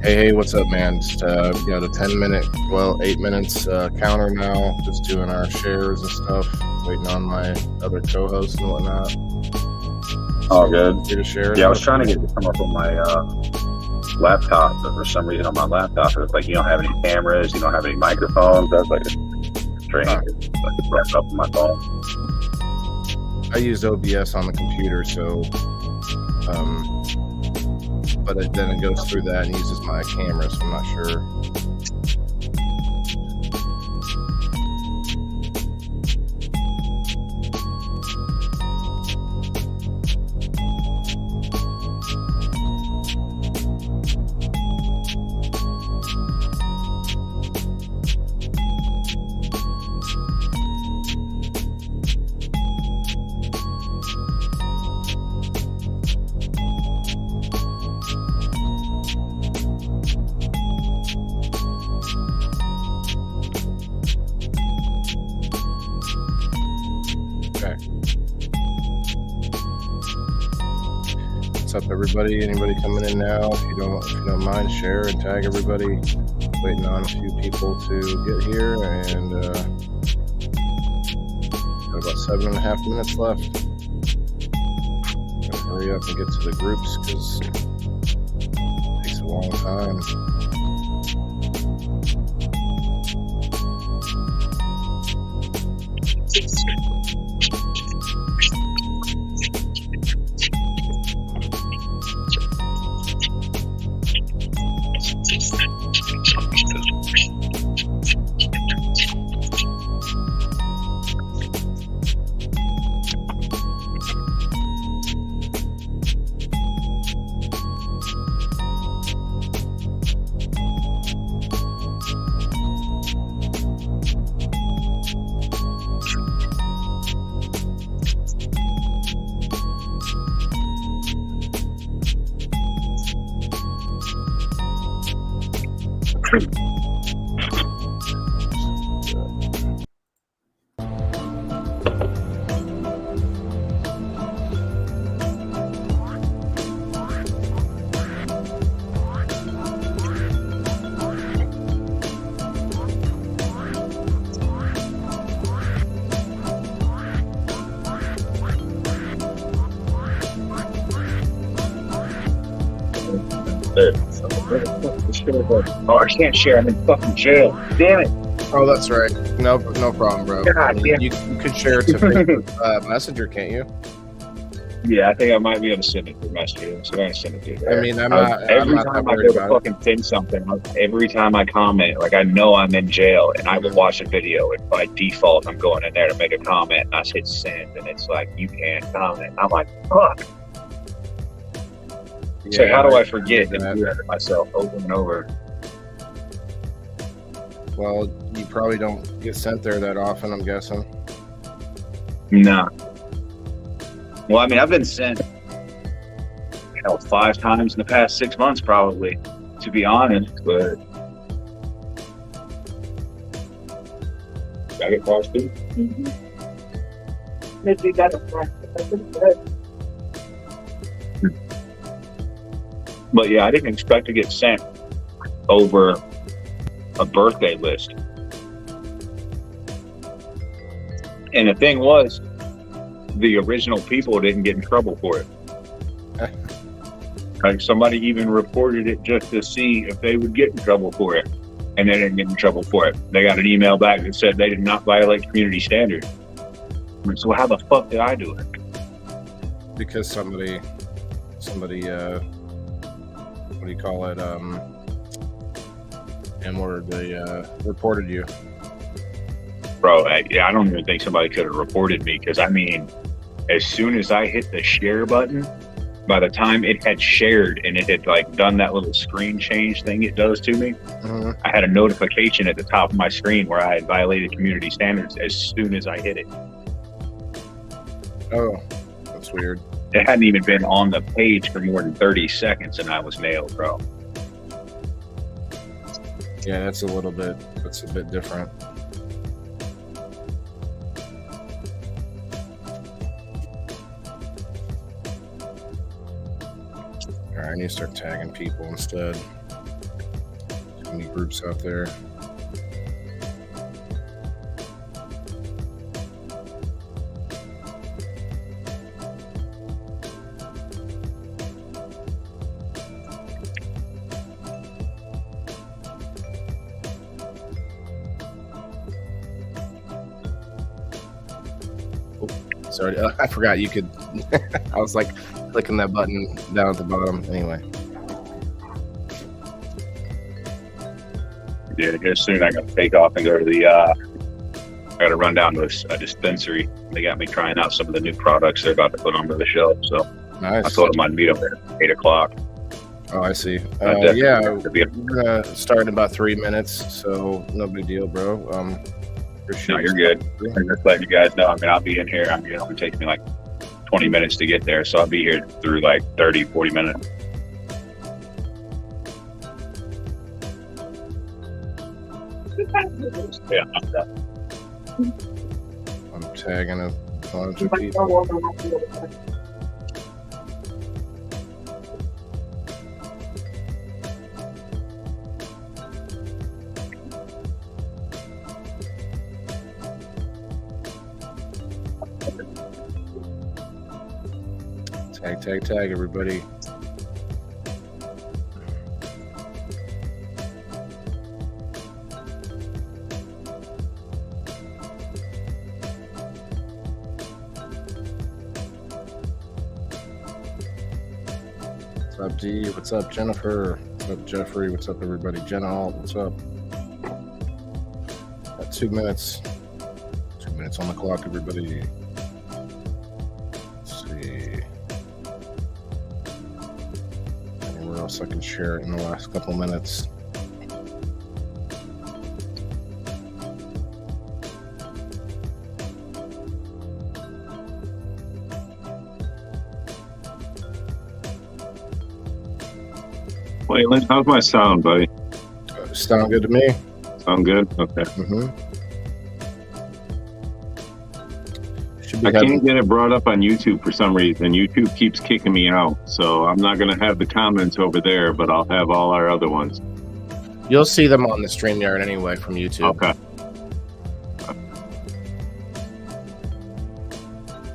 Hey, what's up, man? Just got a 10-minute, 8 minutes counter now. Just doing our shares and stuff. Waiting on my other co-hosts and whatnot. All good. Here to share. Yeah, I was trying to get to come up with my laptop, but for some reason on my laptop, it's like you don't have any cameras, you don't have any microphones. That's like strange. I could wrap up on my phone. I used OBS on the computer, so but then it goes through that and uses my camera, so I'm not sure. What's up, everybody? Anybody coming in now? If you don't mind, share and tag everybody. Waiting on a few people to get here, and got about 7.5 minutes left. Gotta hurry up and get to the groups because it takes a long time. Oh, I can't share. I'm in fucking jail. Damn it. Oh, that's right. No problem, bro. God, you could share it to Facebook Messenger, can't you? Yeah, I think I might be able to send it through Messenger. So I send it to you. I mean, I'm not time I go to fucking send something, every time I comment, like I know I'm in jail, and I will watch a video, and by default, I'm going in there to make a comment, and I hit send, and it's like, you can't comment. I'm like, fuck. Yeah, so how do I forget and do that to myself over and over? Well, you probably don't get sent there that often, I'm guessing. No. Well, I mean, I've been sent 5 times in the past 6 months, probably, to be honest, but I get calls too. But yeah, I didn't expect to get sent over a birthday list. And the thing was, the original people didn't get in trouble for it. Like somebody even reported it just to see if they would get in trouble for it, and they didn't get in trouble for it. They got an email back that said they did not violate community standards. So how the fuck did I do it? Because somebody, what do you call it? They reported you. Bro, I don't even think somebody could have reported me, because I mean, as soon as I hit the share button, by the time it had shared and it had like done that little screen change thing it does to me, I had a notification at the top of my screen where I had violated community standards as soon as I hit it. Oh, that's weird. It hadn't even been on the page for more than 30 seconds and I was nailed, bro. Yeah, that's a bit different. All right, I need to start tagging people instead. Any groups out there? Sorry, I forgot you could. I was like clicking that button down at the bottom. Anyway. Yeah, here soon I got to take off and go to the. I got to run down to a dispensary. They got me trying out some of the new products they're about to put onto the shelf. So nice. I told them I'd meet them at 8 o'clock. Oh, I see. Yeah, we're gonna start in about 3 minutes, so no big deal, bro. No, you're good. I'm just letting you guys know. I mean, I'll be in here. I mean, it only takes me like 20 minutes to get there, so I'll be here through like 30, 40 minutes. Yeah, I'm tagging a bunch of people. Tag, everybody. What's up, D? What's up, Jennifer? What's up, Jeffrey? What's up, everybody? Jenna Alt, what's up? Got 2 minutes. 2 minutes on the clock, everybody. I can share it in the last couple minutes. Waylon, how's my sound, buddy? Sound good to me. Sound good? Okay. I can't get it brought up on YouTube for some reason. YouTube keeps kicking me out, so I'm not going to have the comments over there, but I'll have all our other ones. You'll see them on the StreamYard anyway from YouTube. Okay.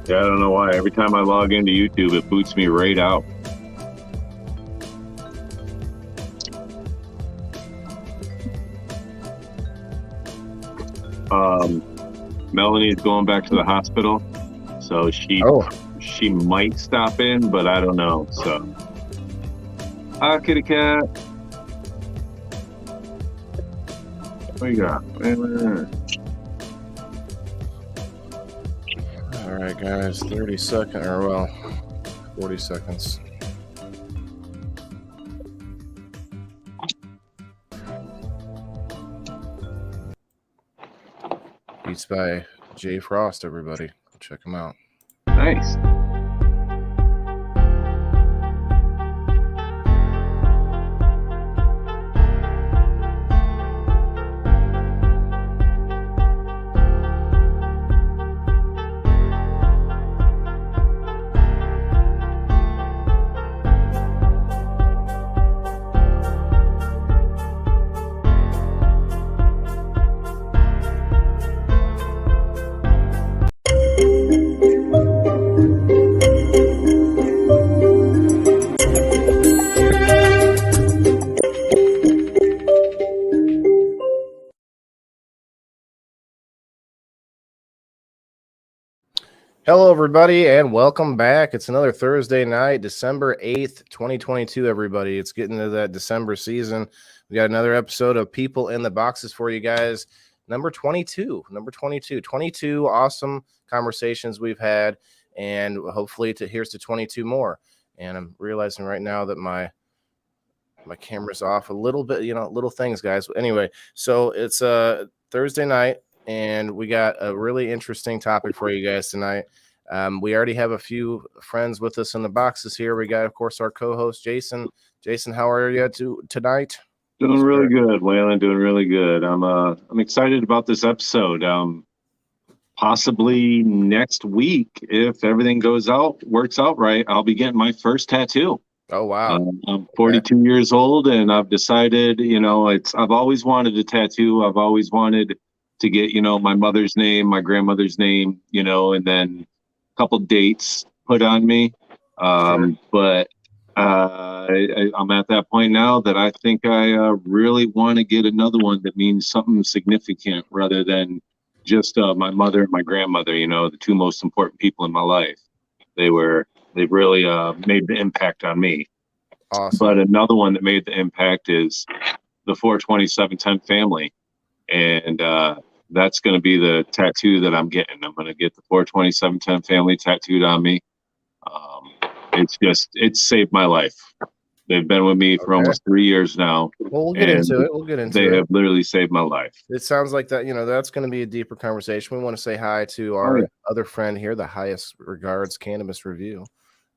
Yeah, I don't know why. Every time I log into YouTube, it boots me right out. Melanie's going back to the hospital, so she might stop in, but I don't know. So, hi, kitty cat. What you got? All right, guys, 30 seconds, or well, 40 seconds. Beats by Jay Frost, everybody. Check him out. Nice. Hello, everybody, and welcome back. It's another Thursday night, December 8th, 2022, everybody. It's getting to that December season. We got another episode of People in the Boxes for you guys. Number 22. 22 awesome conversations we've had, and hopefully here's to 22 more. And I'm realizing right now that my camera's off a little bit, little things, guys. Anyway, so it's a Thursday night, and we got a really interesting topic for you guys tonight. We already have a few friends with us in the boxes here. We got, of course, our co-host, Jason. Jason, how are you tonight? Doing really good, Waylon. Doing really good. I'm excited about this episode. Possibly next week, if everything works out right, I'll be getting my first tattoo. Oh, wow. I'm 42 years old, and I've decided, I've always wanted a tattoo. I've always wanted to get, my mother's name, my grandmother's name, and then a couple dates put on me. But I'm at that point now that I think I really want to get another one that means something significant rather than just my mother and my grandmother, the two most important people in my life. They've really made the impact on me. Awesome. But another one that made the impact is the 42710 family. And that's going to be the tattoo that I'm getting. I'm going to get the 42710 family tattooed on me. It's saved my life. They've been with me for almost 3 years now. Well, we'll get into it. They have literally saved my life. It sounds like that, that's going to be a deeper conversation. We want to say hi to our other friend here, the Highest Regards Cannabis Review.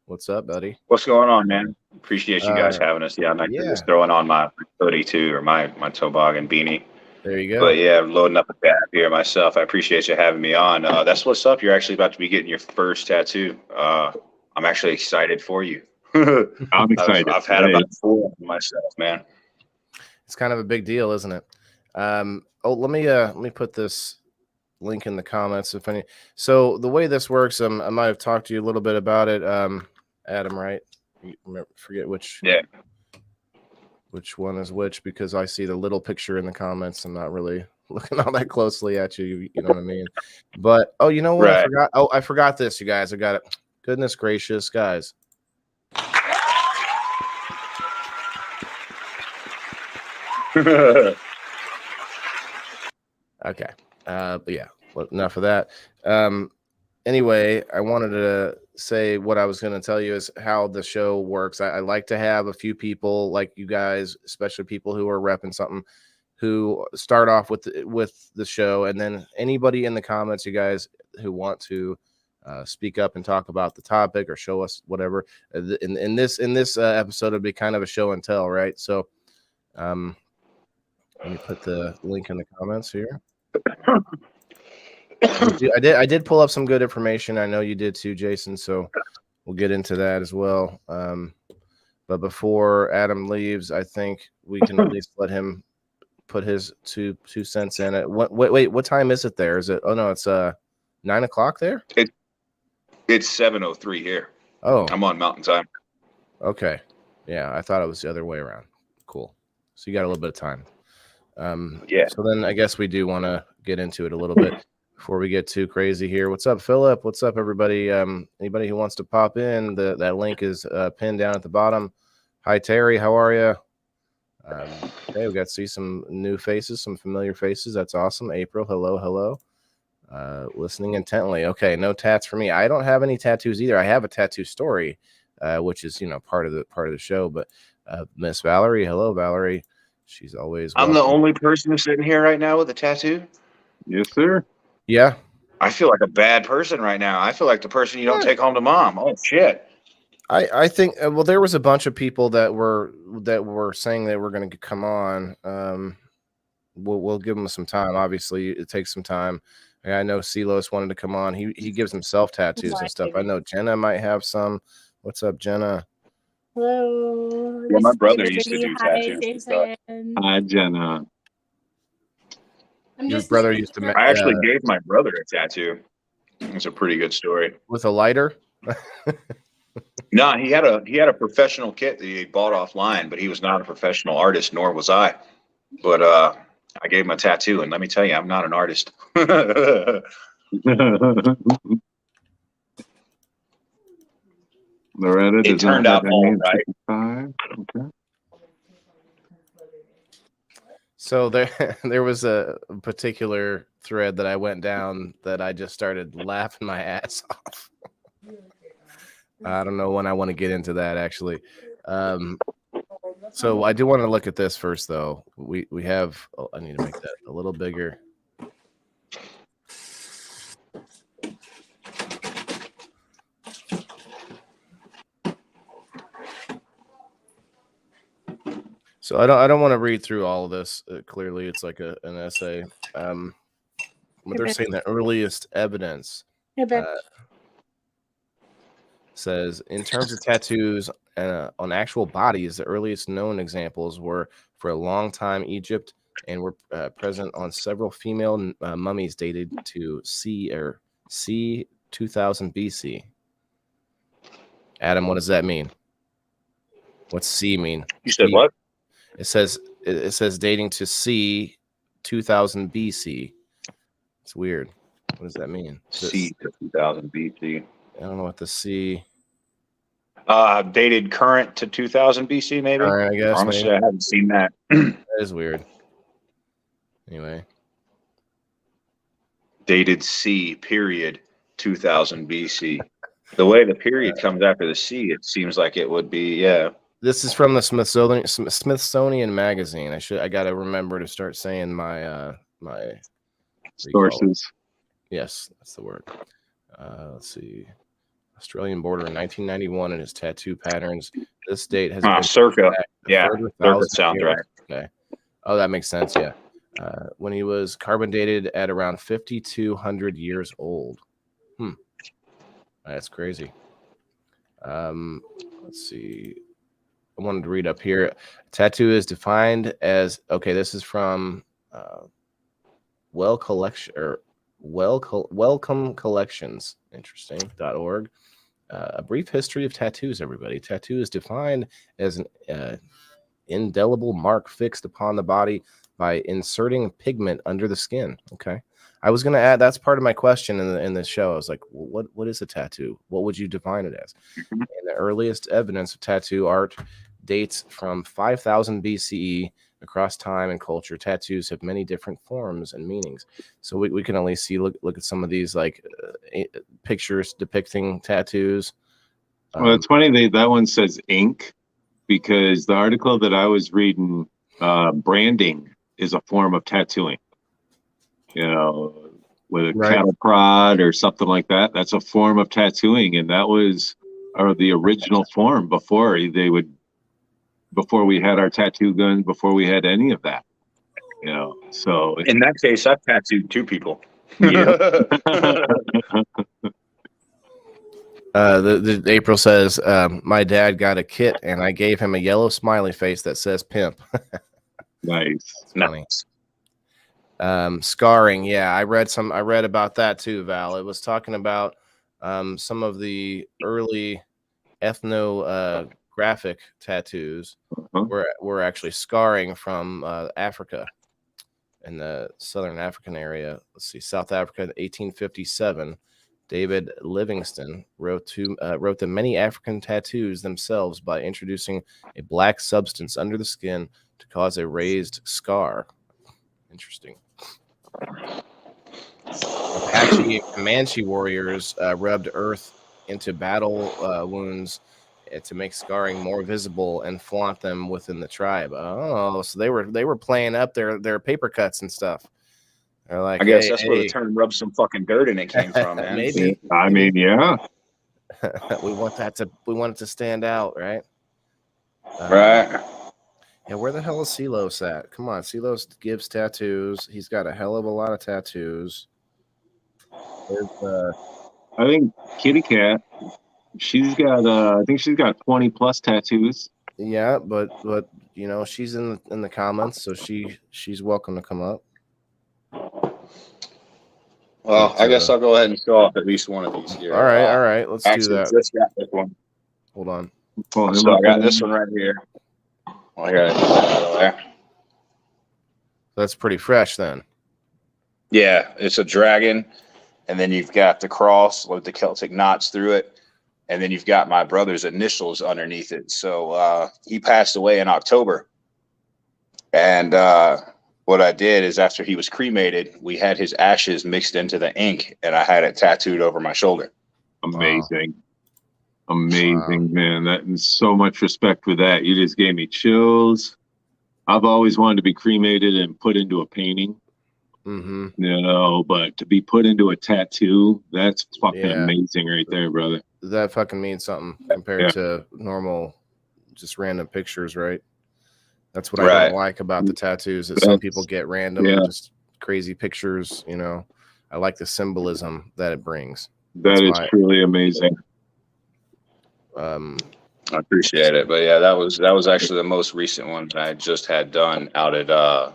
What's up, buddy? What's going on, man? Appreciate you guys having us. Yeah, I'm actually just throwing on my hoodie too, or my toboggan beanie. There you go. But yeah, I'm loading up a tab here myself. I appreciate you having me on. That's what's up. You're actually about to be getting your first tattoo. I'm actually excited for you. I'm excited. I've had about 4 myself, man. It's kind of a big deal, isn't it? Let me put this link in the comments if any. So the way this works, I might have talked to you a little bit about it, Adam. Right? Forget which one is which, because I see the little picture in the comments. I'm not really looking all that closely at you. You know what I mean? But you know what? Right. I forgot this, you guys. I got it. Goodness gracious, guys. Okay. But yeah, enough of that. Anyway, I wanted to say what I was going to tell you is how the show works. I like to have a few people like you guys, especially people who are repping something, who start off with the show, and then anybody in the comments, you guys who want to speak up and talk about the topic or show us whatever. In this episode, it'll be kind of a show and tell, right? So, let me put the link in the comments here. I did pull up some good information. I know you did too, Jason. So we'll get into that as well. But before Adam leaves, I think we can at least let him put his two cents in it. Wait, what time is it there? Is it? Oh no, it's 9 o'clock there. It's 7:03 here. Oh, I'm on Mountain Time. Okay, yeah, I thought it was the other way around. Cool. So you got a little bit of time. Yeah. So then I guess we do want to get into it a little bit before we get too crazy here. What's up, Philip? What's up, everybody? Anybody who wants to pop in, that link is pinned down at the bottom. Hi, Terry. How are you? Okay, we got to see some new faces, some familiar faces. That's awesome. April, hello. Listening intently. Okay, no tats for me. I don't have any tattoos either. I have a tattoo story, which is part of the show. But Miss Valerie, hello, Valerie. She's always welcome. I'm the only person sitting here right now with a tattoo. Yes, sir. Yeah. I feel like a bad person right now. I feel like the person you don't take home to mom. Oh shit. I think there was a bunch of people that were saying they were going to come on. We'll give them some time. Obviously, it takes some time. I know Silos wanted to come on. He gives himself tattoos and stuff. I know Jenna might have some. What's up, Jenna? Hello. Yeah, my brother used to do tattoos and stuff. Hi, Jenna. Your brother used to. I actually gave my brother a tattoo. It's a pretty good story. With a lighter? No, he had a professional kit that he bought offline, but he was not a professional artist, nor was I. But I gave him a tattoo, and let me tell you, I'm not an artist. Loretta, it turned out all right. Okay. So there was a particular thread that I went down that I just started laughing my ass off. I don't know when I want to get into that, actually. So I do want to look at this first, though. We have. Oh, I need to make that a little bigger. So I don't want to read through all of this. Clearly, it's like an essay. But they're saying the earliest evidence says, in terms of tattoos, on actual bodies, the earliest known examples were for a long time Egypt and were present on several female mummies dated to C 2000 BC. Adam, what does that mean? What's C mean? You said what? It says dating to C 2000 BC. It's weird. What does that mean? C 2000 BC. I don't know what the C. Dated current to 2000 BC, maybe. I guess. Honestly, maybe. I haven't seen that. That is weird. Anyway. Dated C period 2000 BC. The way the period comes after the C, it seems like it would be, yeah. This is from the Smithsonian magazine. I got to remember to start saying my my sources. Yes, that's the word. Let's see. Australian border in 1991 and his tattoo patterns. This date has been circa. Yeah, circa sounds years. right. Okay. Oh, that makes sense. Yeah. When he was carbon dated at around 5,200 years old. That's crazy. Let's see. I wanted to read up here. Tattoo is defined as, okay, this is from Welcome Collections, interesting.org. A brief history of tattoos, everybody. Tattoo is defined as an indelible mark fixed upon the body by inserting pigment under the skin. Okay. I was going to add, that's part of my question in the show. I was like, well, what is a tattoo? What would you define it as? And the earliest evidence of tattoo art dates from 5000 BCE. Across time and culture, tattoos have many different forms and meanings. So we can at least see, look at some of these like pictures depicting tattoos. Well, it's funny that one says ink, because the article that I was reading, branding is a form of tattooing. You know, with a cattle prod or something like that. That's a form of tattooing, and that was the original form before we had our tattoo guns, before we had any of that. You know, so in that case, I've tattooed 2 people. Yeah. The April says, my dad got a kit and I gave him a yellow smiley face that says pimp. Nice. Nice. Scarring. Yeah, I read about that too, Val. It was talking about some of the early ethnographic tattoos were actually scarring from Africa, in the southern African area. Let's see, South Africa in 1857. David Livingstone wrote the many African tattoos themselves by introducing a black substance under the skin to cause a raised scar. Interesting. Apache and Comanche warriors rubbed earth into battle wounds to make scarring more visible and flaunt them within the tribe. Oh, so they were playing up their paper cuts and stuff. They're like, I guess that's where the term "rub some fucking dirt in" it came from, man. Maybe. I mean, yeah. we want it to stand out, right? Right. Yeah, where the hell is Silos at? Come on, Silos gives tattoos. He's got a hell of a lot of tattoos. There's I think Kitty Cat, she's got I think she's got 20 plus tattoos. Yeah, but you know, she's in the comments, so she's welcome to come up. Well, I guess I'll go ahead and show off at least one of these here. All right, let's do that. Just got this one. Hold on. Oh, So I got this one right here. I got it out of there. That's pretty fresh then. Yeah, it's a dragon, and then you've got the cross with the Celtic knots through it, and then you've got my brother's initials underneath it. So he passed away in October, and what I did is after he was cremated, we had his ashes mixed into the ink, and I had it tattooed over my shoulder. Amazing. Amazing, man. That is so much respect for that. You just gave me chills. I've always wanted to be cremated and put into a painting. Mm-hmm. You know, but to be put into a tattoo, that's fucking amazing right there, brother. That fucking means something compared to normal, just random pictures, right? That's what I don't like about the tattoos, that some people get random, just crazy pictures, you know. I like the symbolism that it brings. That is truly amazing. I appreciate it. But yeah, that was actually the most recent one that I just had done out at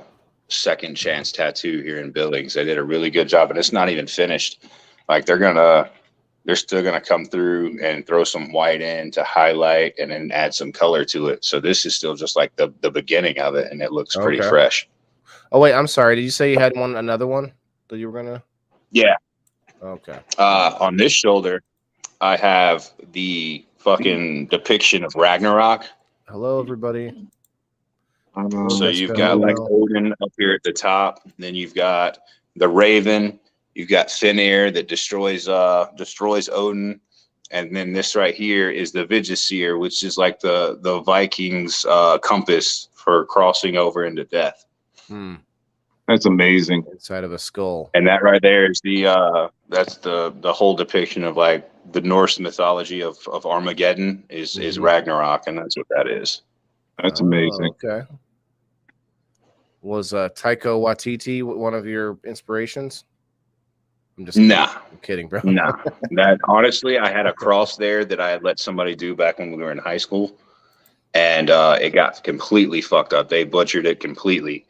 Second Chance Tattoo here in Billings. They did a really good job, and it's not even finished. Like they're still gonna come through and throw some white in to highlight and then add some color to it. So this is still just like the beginning of it, and it looks pretty fresh. Oh wait, I'm sorry. Did you say you had another one that you were gonna? Yeah. Okay. On this shoulder, I have the fucking depiction of Ragnarok. Hello, everybody. So you've got like Odin up here at the top. Then you've got the Raven. You've got Finnair that destroys Odin. And then this right here is the Vigiseer, which is like the Vikings compass for crossing over into death. That's amazing. Inside of a skull. And that right there is that's the whole depiction of like the Norse mythology of Armageddon is Ragnarok, and that's what that is. That's amazing. Okay. Was Taika Waititi one of your inspirations? I'm just I'm kidding, bro. Nah. That honestly, I had a cross there that I had let somebody do back when we were in high school, and it got completely fucked up. They butchered it completely.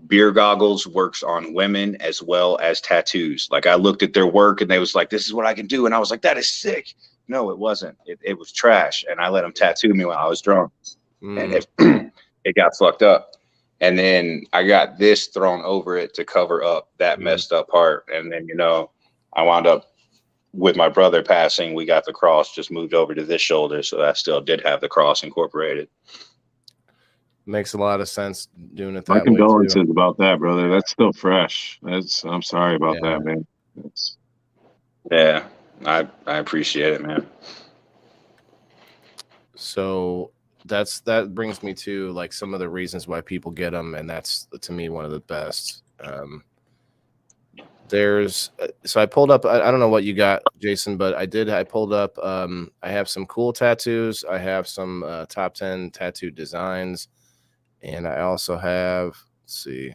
Beer Goggles works on women as well as tattoos. Like I looked at their work and they was like, this is what I can do. And I was like, that is sick. No, it wasn't. It was trash. And I let them tattoo me when I was drunk. And it got fucked up. And then I got this thrown over it to cover up that messed up part. And then, I wound up with my brother passing. We got the cross just moved over to this shoulder. So I still did have the cross incorporated. Makes a lot of sense doing it that way. My condolences too. About that, brother. That's still fresh. I'm sorry about that, man. Yeah, I appreciate it, man. So that brings me to like some of the reasons why people get them, and that's to me one of the best. So I pulled up. I don't know what you got, Jason, but I pulled up. I have some cool tattoos. I have some top 10 tattoo designs. And I also have, let's see.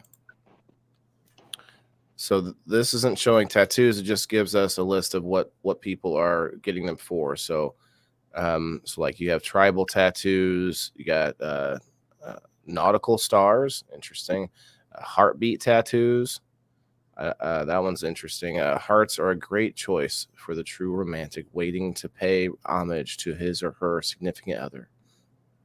So this isn't showing tattoos. It just gives us a list of what people are getting them for. So, so like you have tribal tattoos. You got nautical stars. Interesting. Heartbeat tattoos. That one's interesting. Hearts are a great choice for the true romantic waiting to pay homage to his or her significant other,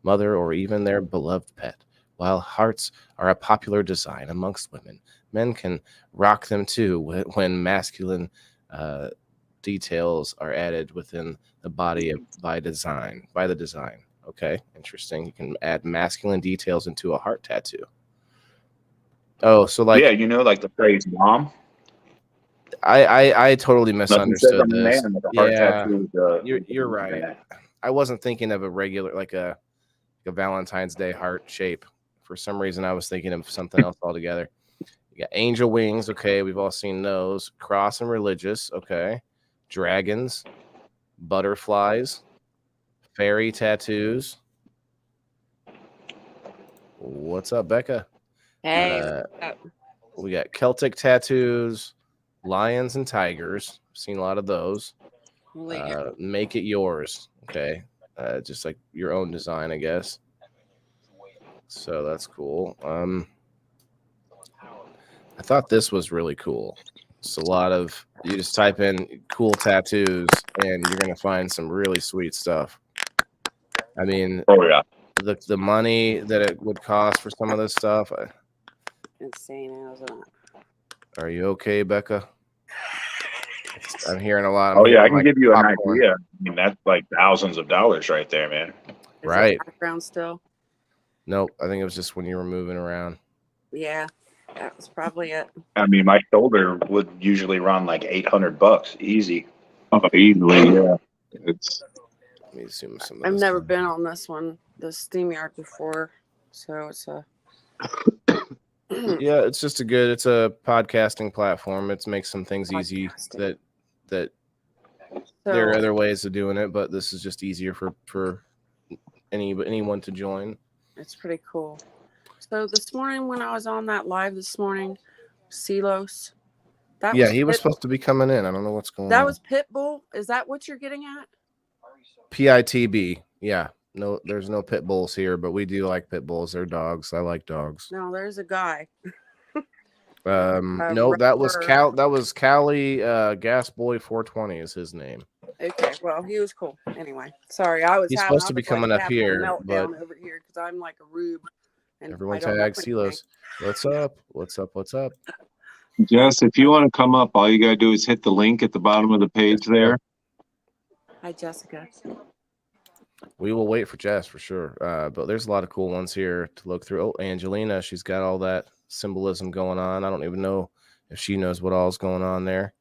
mother, or even their beloved pet. While hearts are a popular design amongst women, men can rock them too when masculine details are added within the body by the design. Okay, interesting. You can add masculine details into a heart tattoo. Oh, so like like the phrase "mom." I totally misunderstood this. Yeah, you're right. I wasn't thinking of a regular like a Valentine's Day heart shape. For some reason, I was thinking of something else altogether. You got angel wings. Okay, we've all seen those. Cross and religious. Okay. Dragons, butterflies, fairy tattoos. What's up, Becca? Hey. We got Celtic tattoos, lions and tigers. I've seen a lot of those. Make it yours. Okay. Just like your own design, I guess. So that's cool. I thought this was really cool. It's a lot of, you just type in cool tattoos and you're gonna find some really sweet stuff. I mean, the money that it would cost for some of this stuff. Insane, isn't it? Are you okay, Becca? I'm hearing a lot. I can give you an idea. I mean, that's like thousands of dollars right there, man. Right. Background still. Nope, I think it was just when you were moving around. Yeah, that was probably it. I mean, my shoulder would usually run like $800 easy. Oh, easily, yeah. Let me assume some. I've never been on this one, the SteamYard before, so it's a. Yeah, it's just it's a podcasting platform. It makes some things easy that there are other ways of doing it, but this is just easier for anyone to join. It's pretty cool. So this morning when I was on that live this morning, Silos. He was supposed to be coming in. I don't know what's going on. That was Pitbull. Is that what you're getting at? PITB. Yeah. No, there's no pit bulls here, but we do like pit bulls. They're dogs. I like dogs. No, there's a guy. No, that was Rapper. That was Cali. Gas Boy 420 is his name. Okay, well, he was cool. Anyway, sorry, I was He's having, supposed to be coming up having here, a but meltdown over here because I'm like a rube. And everyone I don't know tags Silos. What's up? What's up? What's up? Jess, if you want to come up, all you gotta do is hit the link at the bottom of the page there. Hi, Jessica. We will wait for Jess for sure. But there's a lot of cool ones here to look through. Oh, Angelina, she's got all that symbolism going on. I don't even know if she knows what all's going on there.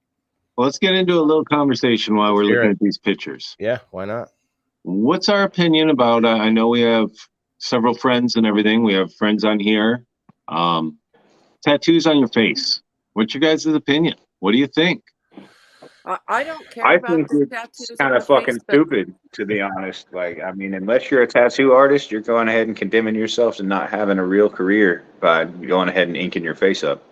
Well, let's get into a little conversation while we're looking at these pictures. Yeah, why not? What's our opinion about? I know we have several friends and everything. We have friends on here. Tattoos on your face. What's your guys' opinion? What do you think? I don't care I about think the it's tattoos kind on of the fucking face, but stupid, to be honest. Like, I mean, unless you're a tattoo artist, you're going ahead and condemning yourself to not having a real career by going ahead and inking your face up.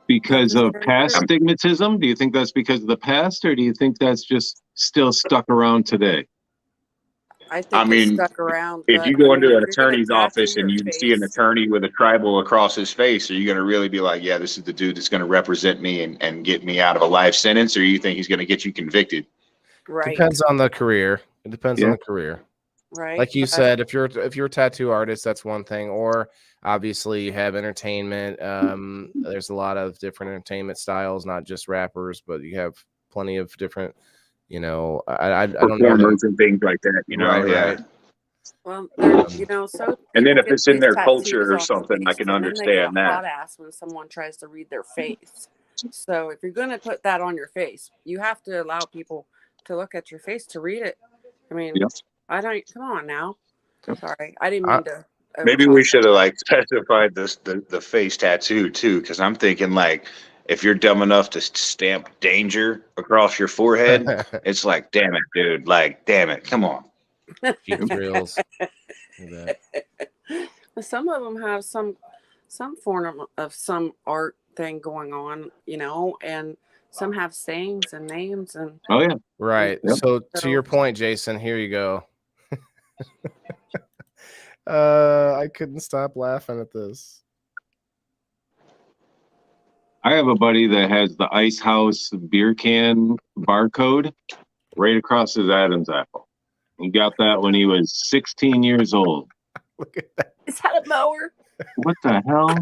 Because That is of very past true. stigmatism? Do you think that's because of the past, or do you think that's just still stuck around today? I think I mean, it's stuck around. if But you go I into mean, an if you're gonna attorney's tattoo office and your you see an face, attorney with a tribal across his face, are you going to really be like, yeah, this is the dude that's going to represent me and get me out of a life sentence, or you think he's going to get you convicted? right, Depends on the career. It depends on the career. right. Like you but said, if you're a tattoo artist, that's one thing. Or obviously you have entertainment. There's a lot of different entertainment styles, not just rappers, but you have plenty of different. I don't know. Performers and things like that, Right, yeah. right. Well, they're so And then people if get it's in face their tattoos culture or on their something, I face, can and then they get a understand that. hot ass when someone tries to read their face. So if you're gonna put that on your face, you have to allow people to look at your face to read it. I mean, Yep. I don't. Come on now. Sorry, I didn't I- mean to. Maybe overtalk we should have that. like specified the face tattoo too, because I'm thinking like if you're dumb enough to stamp danger across your forehead, it's like, damn it, dude, like, damn it, come on. Cheap thrills. Some of them have some form of some art thing going on, and some have sayings and names and. Oh yeah. Right. Yep. So to your point, Jason, here you go. I couldn't stop laughing at this. I have a buddy that has the Ice House beer can barcode right across his Adam's apple. He got that when he was 16 years old. Look at that. Is that a mower? What the hell?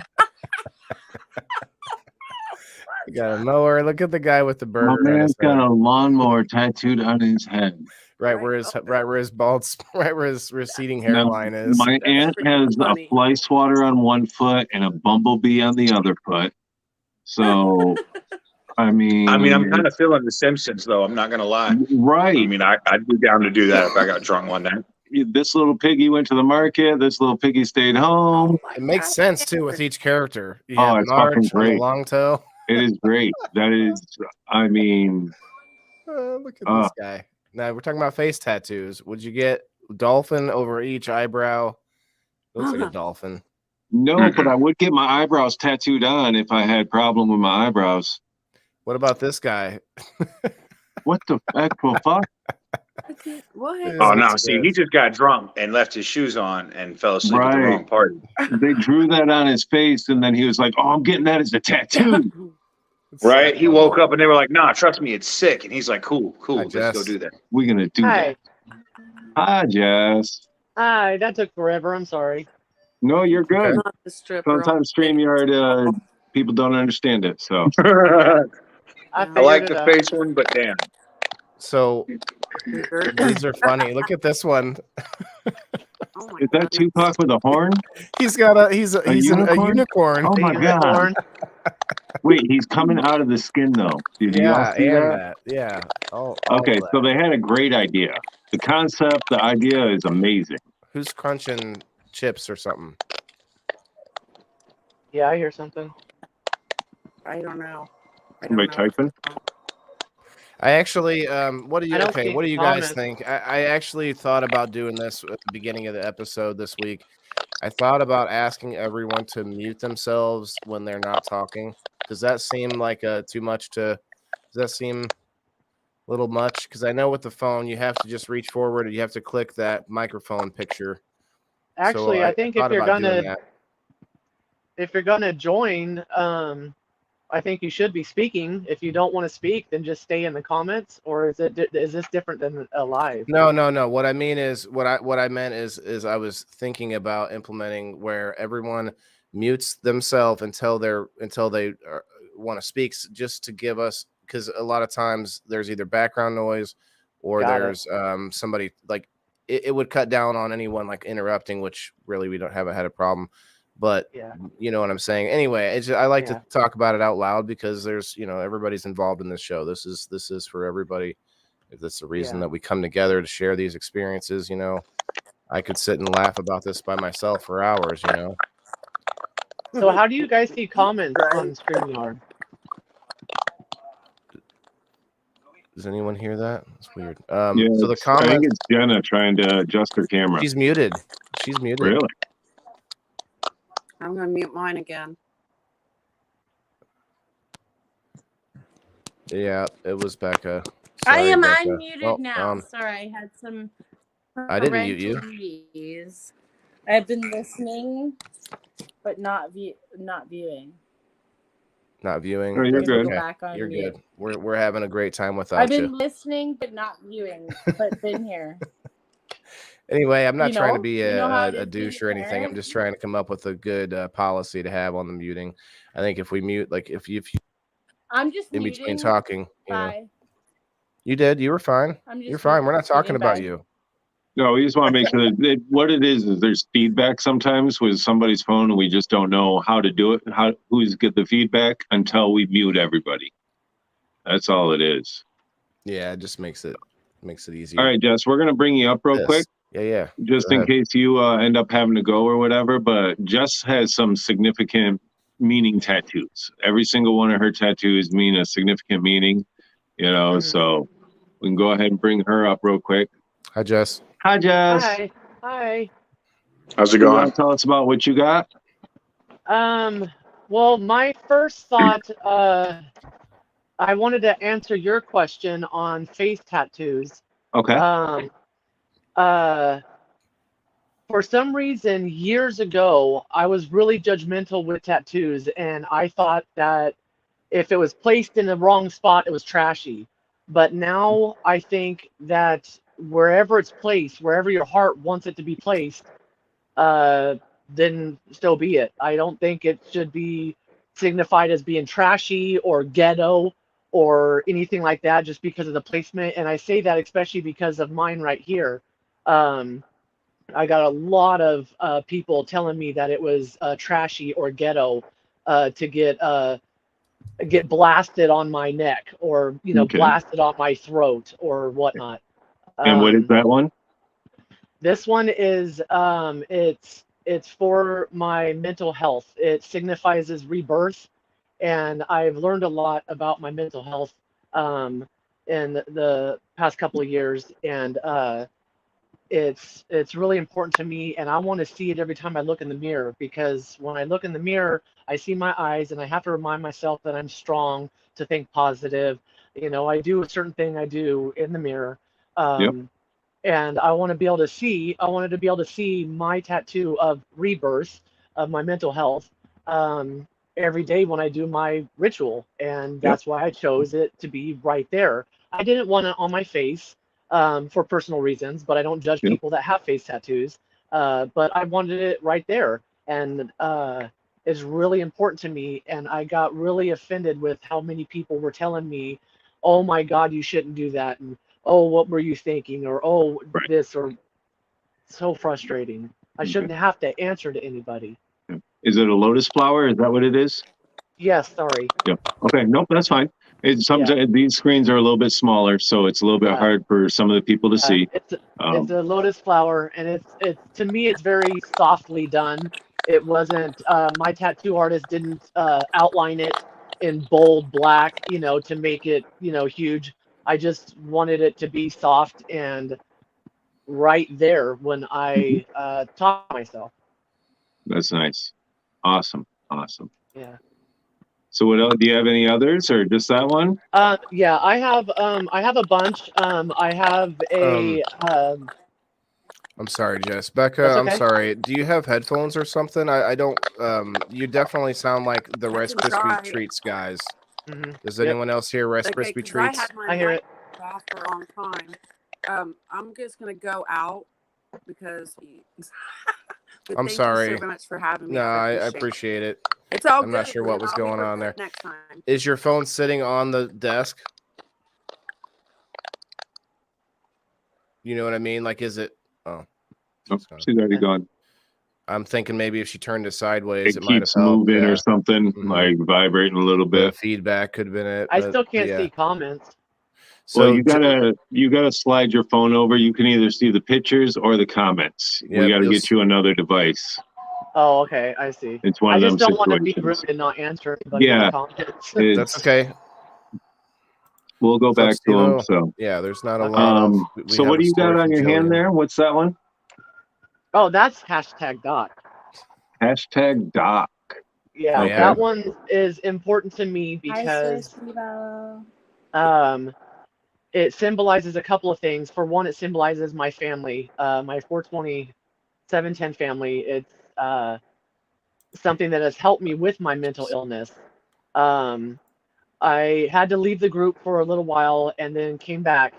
You got a mower. Look at the guy with the My burger on man's his head. got a lawnmower tattooed on his head. Right where his bald, right where his receding hairline is. My aunt has a fly swatter on one foot and a bumblebee on the other foot. So, I mean, I'm kind of feeling The Simpsons, though. I'm not gonna lie. Right. I mean, I'd be down to do that if I got drunk one night. This little piggy went to the market. This little piggy stayed home. It makes sense too with each character. You Oh, have it's Marge fucking and the great. long toe. It is great. That is, I mean, Look at this guy. Now we're talking about face tattoos. Would you get dolphin over each eyebrow? Looks like a dolphin. no, but I would get my eyebrows tattooed on if I had problem with my eyebrows. What about this guy? What the actual fuck? What? Oh no! See, he just got drunk and left his shoes on and fell asleep at the wrong party. They drew that on his face, and then he was like, "Oh, I'm getting that as a tattoo." Right? He woke up and they were like, "Nah, trust me, it's sick." And he's like, "Cool, let's go do that." We're gonna do that. Hi, Jess. Hi, that took forever. I'm sorry. No, you're good. Not the stripper. Sometimes StreamYard people don't understand it. So I like the face one, but damn. So these are funny. Look at this one. Is that Tupac with a horn? He's got a unicorn. Oh my god! Wait, he's coming out of the skin though. Did you all see that? Yeah. Okay, so they had a great idea. The concept, the idea is amazing. Who's crunching chips or something? Yeah, I hear something. I don't know. Somebody typing? I actually, what do you see guys comments. think? I actually thought about doing this at the beginning of the episode this week. I thought about asking everyone to mute themselves when they're not talking. Does that seem like too much to? Does that seem little much? Because I know with the phone you have to just reach forward and you have to click that microphone picture. Actually, So I think if thought you're about doing gonna that. join, I think you should be speaking. If you don't want to speak, then just stay in the comments. Or is this different than a live? No. What I mean is what I meant is I was thinking about implementing where everyone mutes themselves until they want to speak, just to give us, because a lot of times there's either background noise or Got it. there's somebody like it would cut down on anyone like interrupting, which really we haven't had a problem. But Yeah. you know what I'm saying. Anyway, I like Yeah. to talk about it out loud because there's everybody's involved in this show. This is for everybody. If that's the reason Yeah. that we come together to share these experiences, I could sit and laugh about this by myself for hours. So how do you guys see comments on StreamYard? Does anyone hear that? It's weird. Yeah, So the I think comments, it's Jenna trying to adjust her camera. she's muted. She's muted. Really? I'm going to mute mine again. Yeah, it was Becca. I Sorry, am Becca. unmuted Well, now. Sorry, I had some I didn't mute you. parental duties. I've been listening, but not viewing. Not viewing. Oh, you're That's good. Go okay. back on You're mute. good. We're having a great time without I've you. been listening, but not viewing, but been here. Anyway, I'm not trying to be You know how it a is being douche a or anything. I'm parent? just trying to come up with a good policy to have on the muting. I think if we mute, like if you I'm just in muting. between talking, Bye. you did. You were fine. I'm just You're fine. We're not talking muting. about Bye. you. No, we just want to make sure that what it is there's feedback sometimes with somebody's phone, and we just don't know how to do it, who's get the feedback until we mute everybody. That's all it is. Yeah, it just makes it easier. All right, Jess, we're gonna bring you up real quick, Yeah. just Go in ahead. case you end up having to go or whatever. But Jess has some significant meaning tattoos. Every single one of her tattoos mean a significant meaning, So we can go ahead and bring her up real quick. Hi, Jess. Hi, Jess. Hi. Hi. How's it You going? want to tell us about what you got? Well, my first thought, I wanted to answer your question on face tattoos. Okay. For some reason, years ago, I was really judgmental with tattoos, and I thought that if it was placed in the wrong spot, it was trashy. But now I think that wherever it's placed, wherever your heart wants it to be placed, then so be it. I don't think it should be signified as being trashy or ghetto or anything like that just because of the placement. And I say that especially because of mine right here. I got a lot of people telling me that it was trashy or ghetto to get blasted on my neck or Okay. blasted on my throat or whatnot. And what is that one? This one is it's for my mental health. It signifies as rebirth, and I've learned a lot about my mental health in the past couple of years, and it's really important to me, and I want to see it every time I look in the mirror, because when I look in the mirror, I see my eyes, and I have to remind myself that I'm strong, to think positive. I do a certain thing I do in the mirror. Yep. And I wanted to be able to see my tattoo of rebirth of my mental health every day when I do my ritual. And that's why I chose it to be right there. I didn't want it on my face for personal reasons, but I don't judge people that have face tattoos. But I wanted it right there. And it's really important to me. And I got really offended with how many people were telling me, oh my God, you shouldn't do that. And oh, what were you thinking? Or oh, this, or so frustrating. I shouldn't have to answer to anybody. Is it a lotus flower? Is that what it is? Yes, sorry. Yeah. Okay. Nope, that's fine. Sometimes these screens are a little bit smaller, so it's a little bit hard for some of the people to see. It's a lotus flower, and it's to me it's very softly done. It wasn't my tattoo artist didn't outline it in bold black, to make it huge. I just wanted it to be soft and right there when I taught myself. That's nice. Awesome. Yeah. So what else? Do you have any others or just that one? Yeah, I have a bunch. I have a I'm sorry, Jess. Becca, That's I'm okay. sorry. Do you have headphones or something? I don't. You definitely sound like the Rice can Krispie try. treats guys. Mhm. Does Yep. anyone else hear Rice Okay, Krispie because I treats? had my I hear mic it. off for a long time. I'm just gonna go out because but I'm thank sorry. you so much for having me. No, I it. appreciate it. It's all I'm good. not sure what was I'll be going on there. prepared next time. Is your phone sitting on the desk? You know what I mean? Like, is it? Oh, Oh, she's already gone. I'm thinking maybe if she turned it sideways, It might have keeps helped. moving Yeah. or something, like vibrating a little The bit. feedback could have been it. I but still can't yeah. see comments. So Well, you gotta slide your phone over. You can either see the pictures or the comments. We Yep, got to you'll get you another device. Oh, okay, I see. It's one I of just them don't want to be situations. rude and not answer anybody's Yeah, comments. That's okay. We'll go What's up, back to them. Steve-O? So Yeah, there's not a lot of. We so have what a do you got story on from your hand Jillian. there? What's that one? Oh, that's hashtag Doc. Hashtag Doc. Yeah, Okay. that one is important to me Hi, because sis, Steve-O. it symbolizes a couple of things. For one, it symbolizes my family, my 420 710 family. It's something that has helped me with my mental illness. I had to leave the group for a little while and then came back.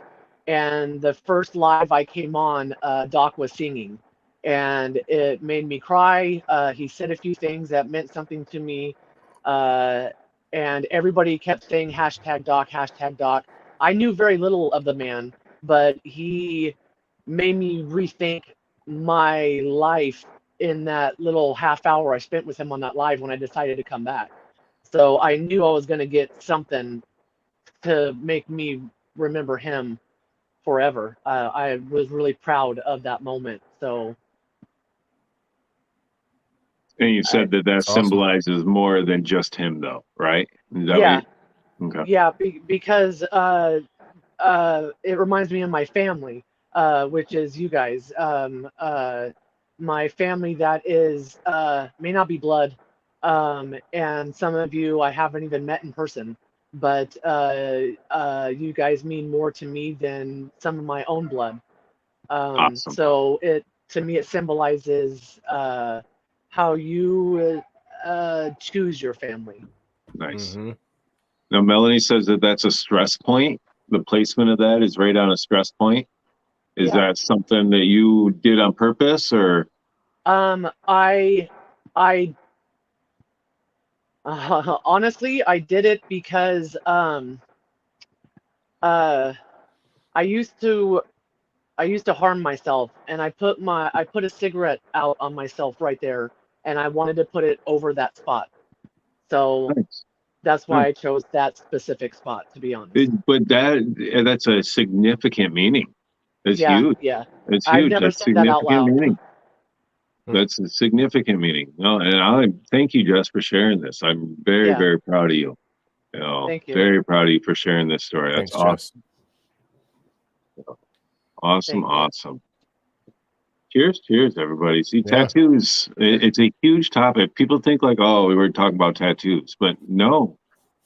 And the first live I came on, Doc was singing, and it made me cry. He said a few things that meant something to me, and everybody kept saying hashtag Doc, hashtag Doc. I knew very little of the man, but he made me rethink my life in that little half hour I spent with him on that live when I decided to come back. So I knew I was going to get something to make me remember him forever. I was really proud of that moment. So. And you said that Awesome. symbolizes more than just him, though, right? Is that Yeah. Okay. Yeah, because it reminds me of my family, which is you guys. My family that is may not be blood, and some of you I haven't even met in person, but you guys mean more to me than some of my own blood. Awesome. So to me it symbolizes how you choose your family. Nice. Now, Melanie says that that's a stress point. The placement of that is right on a stress point. Is that something that you did on purpose, or? Honestly, I did it because I used to harm myself, and I put a cigarette out on myself right there, and I wanted to put it over that spot. So Nice. That's why I chose that specific spot, to be honest. But that's a significant meaning. That's huge. Yeah. It's I've huge. never That's said that out significant loud. meaning. That's a significant meaning. No, and I thank you, Jess, for sharing this. I'm very, very proud of you. Thank you. Very proud of you for sharing this story. That's awesome. Awesome. Cheers, everybody. See, tattoos, it's a huge topic. People think like, oh, we were talking about tattoos, but no,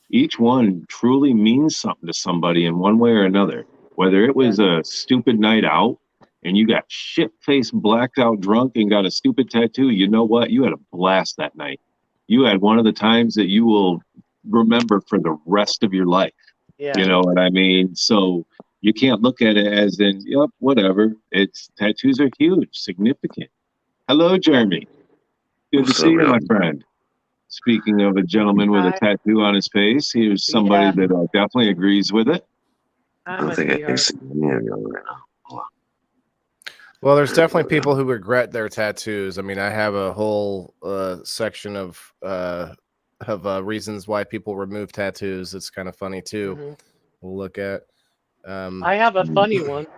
each one truly means something to somebody in one way or another. Whether it was a stupid night out and you got shit-faced, blacked out drunk and got a stupid tattoo, you know what? You had a blast that night. You had one of the times that you will remember for the rest of your life. Yeah. You know what I mean? So you can't look at it as in, yep, whatever. Tattoos are huge, significant. Hello, Jeremy. Good to see you, my friend. Speaking of a gentleman with a tattoo on his face, he was somebody that definitely agrees with it. I don't think I can see any of you right now. Well, there's definitely people who regret their tattoos. I mean, I have a whole section of reasons why people remove tattoos. It's kind of funny too. We'll look at. I have a funny one.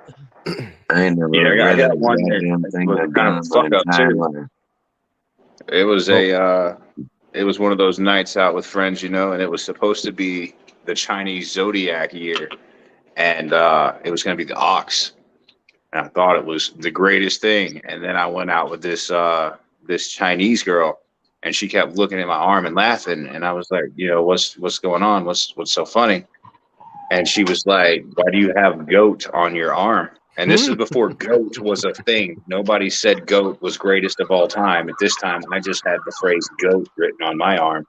I ain't never I read got one there. thing Was I've kind done of in my fuck up entire too. life. It was it was one of those nights out with friends, you know, and it was supposed to be the Chinese zodiac year, and it was going to be the ox. And I thought it was the greatest thing, and then I went out with this this Chinese girl, And she kept looking at my arm and laughing. And I was like, what's going on? What's so funny? And she was like, why do you have goat on your arm? And this is before goat was a thing. Nobody said goat was greatest of all time. At this time, I just had the phrase goat written on my arm.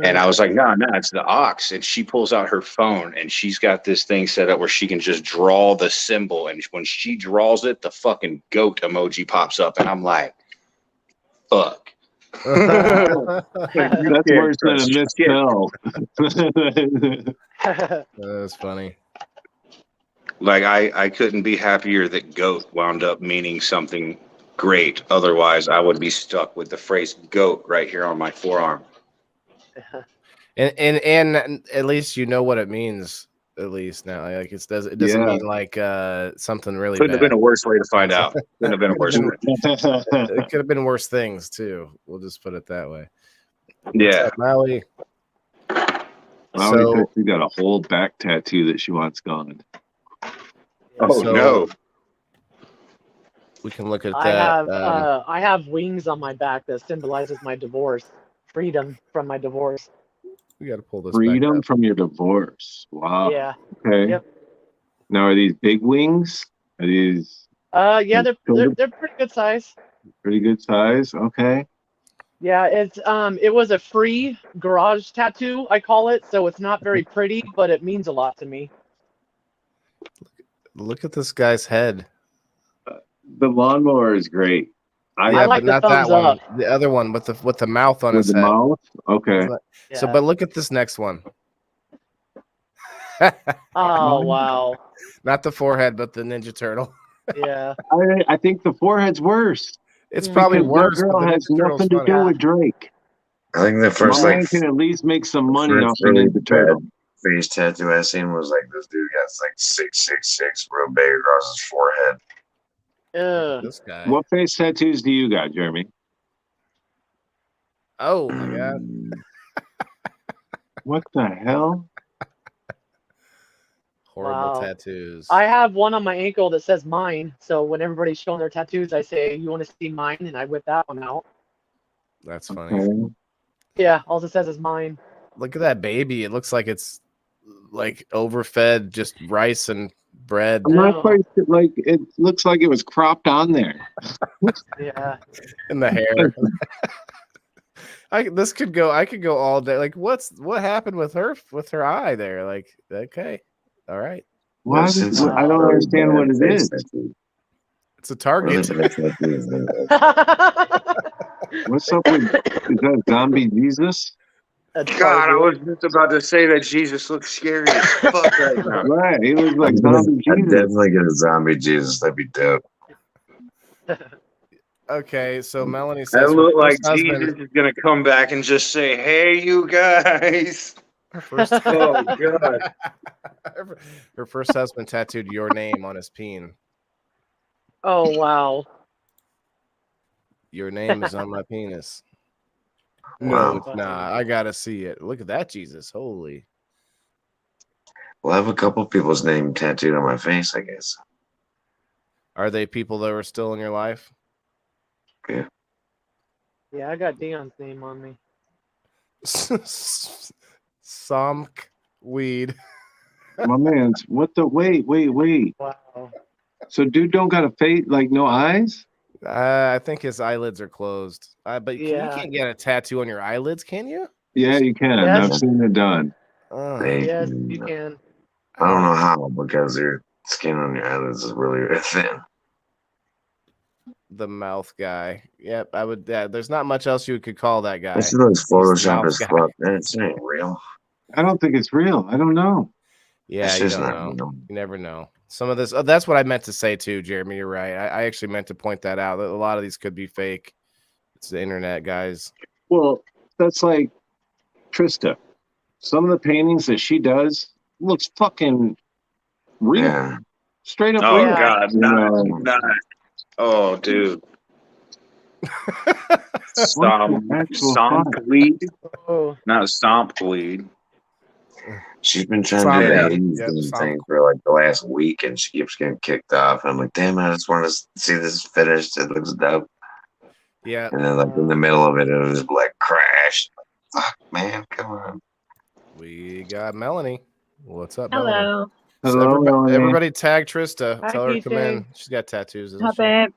And I was like, no, it's the ox. And she pulls out her phone and she's got this thing set up where she can just draw the symbol. And when she draws it, the fucking goat emoji pops up. And I'm like, fuck. That's worse than a misspell. That's funny. Like I couldn't be happier that goat wound up meaning something great. Otherwise, I would be stuck with the phrase goat right here on my forearm. And at least you know what it means. At least now, like it doesn't mean like something really. Couldn't have been a worse way to find out. Couldn't have been a worse way. It could have been worse things too. We'll just put it that way. Yeah, Maui. Maui said she got a whole back tattoo that she wants gone. Oh no. We can look at that. I have wings on my back that symbolizes my divorce, freedom from my divorce. We got to pull this. Freedom from your divorce. Wow. Yeah. Okay. Yep. Now, are these big wings? Are these? Yeah, they're pretty good size. Pretty good size. Okay. Yeah, it was a free garage tattoo, I call it. So it's not very pretty, but it means a lot to me. Look at this guy's head. The lawnmower is great. I like the thumbs up. The other one with the mouth on his head. Mouth? Okay. Yeah. So, but look at this next one. Oh wow! Not the forehead, but the Ninja Turtle. Yeah. I think the forehead's worse. It's probably worse. That girl has nothing to do with Drake. I think the first My man can at least make some money off the Ninja Turtle. Face tattoo I seen was like this dude got like 666 real big across his forehead. This guy. What face tattoos do you got, Jeremy? Oh my god! What the hell? Horrible tattoos. I have one on my ankle that says mine. So when everybody's showing their tattoos, I say, "You want to see mine?" And I whip that one out. That's funny. Okay. Yeah, all it says is mine. Look at that baby. It looks like it's like overfed, just rice and bread. I'm not quite like it looks like it was cropped on there. Yeah. In the hair. I could go all day. Like what happened with her eye there? Like, okay. All right. Why? I don't understand what it is. It's a target. What's up with is that zombie Jesus? God, I was just about to say that Jesus looks scary as fuck right now. Right, he looks like zombie I'd Jesus. definitely get a zombie Jesus. That'd be dope. Okay, so Melanie says I look like Jesus is gonna come back and just say, "Hey, you guys." Her first, oh god. Her first husband tattooed your name on his peen. Oh wow. Your name is on my penis. No, Wow. it's not. I gotta see it. Look at that, Jesus. Holy. Well, I have a couple people's name tattooed on my face, I guess. Are they people that were still in your life? Yeah. Yeah, I got Dion's name on me. Somk weed. My man's what the wait. Wow. So dude don't got a face, like no eyes? I think his eyelids are closed. But you Yeah. can't get a tattoo on your eyelids, can you? Yeah, you can. Yes. I've seen it done. Oh. Hey, Yes, you can. I don't know how, because your skin on your eyelids is really thin. The mouth guy. Yep, I would. Yeah, there's not much else you could call that guy. This looks Photoshop mouth as guy. fuck. It ain't real. I don't think it's real. I don't know. Yeah, It's you just don't not know. real. You never know. Some of this. Oh, that's what I meant to say too, Jeremy. You're right. I actually meant to point that out. A lot of these could be fake. It's the internet, guys. Well, that's like Trista. Some of the paintings that she does looks fucking real. Yeah. Straight up Oh real. god, not. Oh dude. Stomp weed. Oh. Not stomp weed. She's been trying to do the thing for like the last week, and she keeps getting kicked off. I'm like, damn, I just want to see this finished. It looks dope. Yeah. And then like in the middle of it, it was like crash. Fuck, man, come on. We got Melanie. What's up, Melanie? Hello. So Hello, Melanie. everybody tag Trista. Hi, Tell her to come PJ. in. She's got tattoos, Hi, isn't she? babe.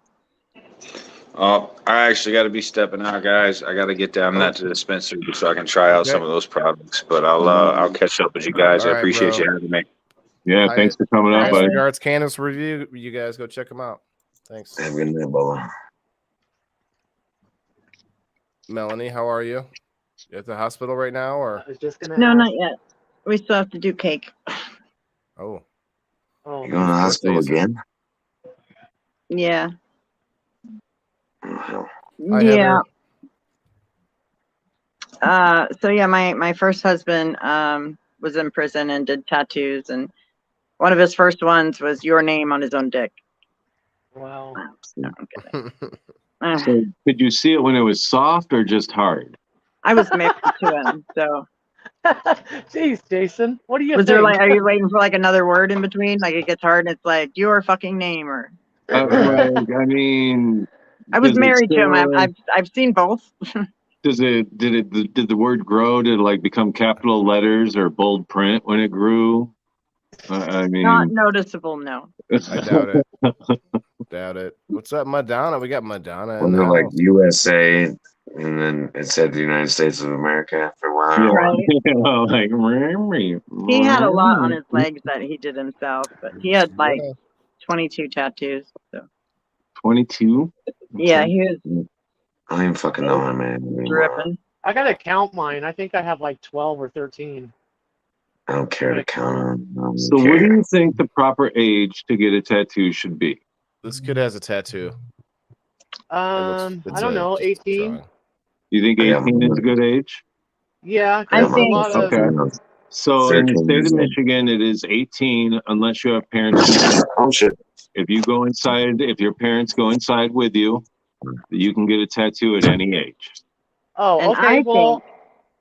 Oh, I actually got to be stepping out, guys. I got to get down that to the dispensary so I can try out Okay. some of those products. But I'll catch up with you guys. All I right, appreciate bro. you having me. Yeah, Hi, thanks for coming up, Nice buddy. regards, Candace Review. You guys go check them out. Thanks. Have a good night, Bubba. Melanie, how are you? You at the hospital right now, or? I was just gonna No, ask. not yet. We still have to do cake. Oh, Oh, You going to the Whose hospital birthday is it? again? Yeah. Oh, hell. Hi, Yeah. Heather. So yeah, my first husband was in prison and did tattoos, and one of his first ones was your name on his own dick. wow. No, I'm kidding. So, could you see it when it was soft or just hard? I was married to him, so Jeez, Jason, what do you was think? there like, are you waiting for like another word in between? Like it gets hard and it's like your fucking name, or Like, I mean, I was does it married to him. still- I've seen both. did the word grow? Did it like become capital letters or bold print when it grew? I mean, Not noticeable, no. I doubt it. Doubt it. What's up, Madonna? We got Madonna in Wasn't the it like house. USA, and then it said the United States of America for a while? Yeah. Right. you know, like He had a lot on his legs that he did himself, but he had like Yeah. 22 tattoos. So 22. yeah, he was I don't even fucking know how many anymore. dripping. I gotta count mine. I think I have like 12 or 13. I don't care to count on. I don't So, what do care. you think the proper age to get a tattoo should be? This kid has a tattoo. I don't know, just a 18. drawing. You think I got 18 is a good age? Yeah, I 'cause a think- lot of Okay. So in the 13 state years of old. Michigan, it is 18 unless you have parents. Oh shit. If you go inside, if your parents go inside with you, you can get a tattoo at any age. Oh, And okay. Well,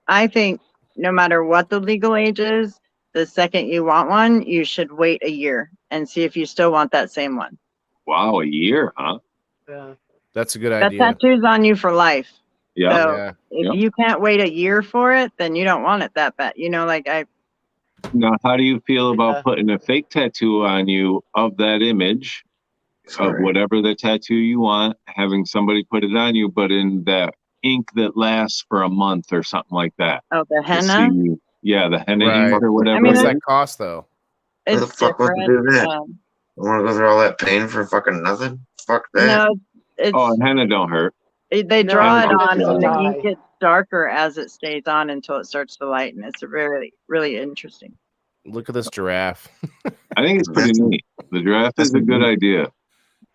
I think no matter what the legal age is, the second you want one, you should wait a year and see if you still want that same one. Wow, a year, huh? yeah. That's a good That idea. tattoo's on you for life. Yeah. So Yeah. if Yep. you can't wait a year for it, then you don't want it that bad. You know, like Now, how do you feel about Yeah. putting a fake tattoo on you of that image of Sorry. whatever the tattoo you want, having somebody put it on you, but in that ink that lasts for a month or something like that? the To henna, see- yeah, the henna Right. ink or whatever. I mean, What's it is. that cost though? Who the it's fuck wants to different. do that? I want to go through all that pain for fucking nothing. Fuck that. No, it's Oh, and henna don't hurt. they No, draw it it's on, just and the dye. ink gets darker as it stays on until it starts to lighten. It's really, really interesting. Look at this giraffe. I think it's pretty neat. The draft is a good idea.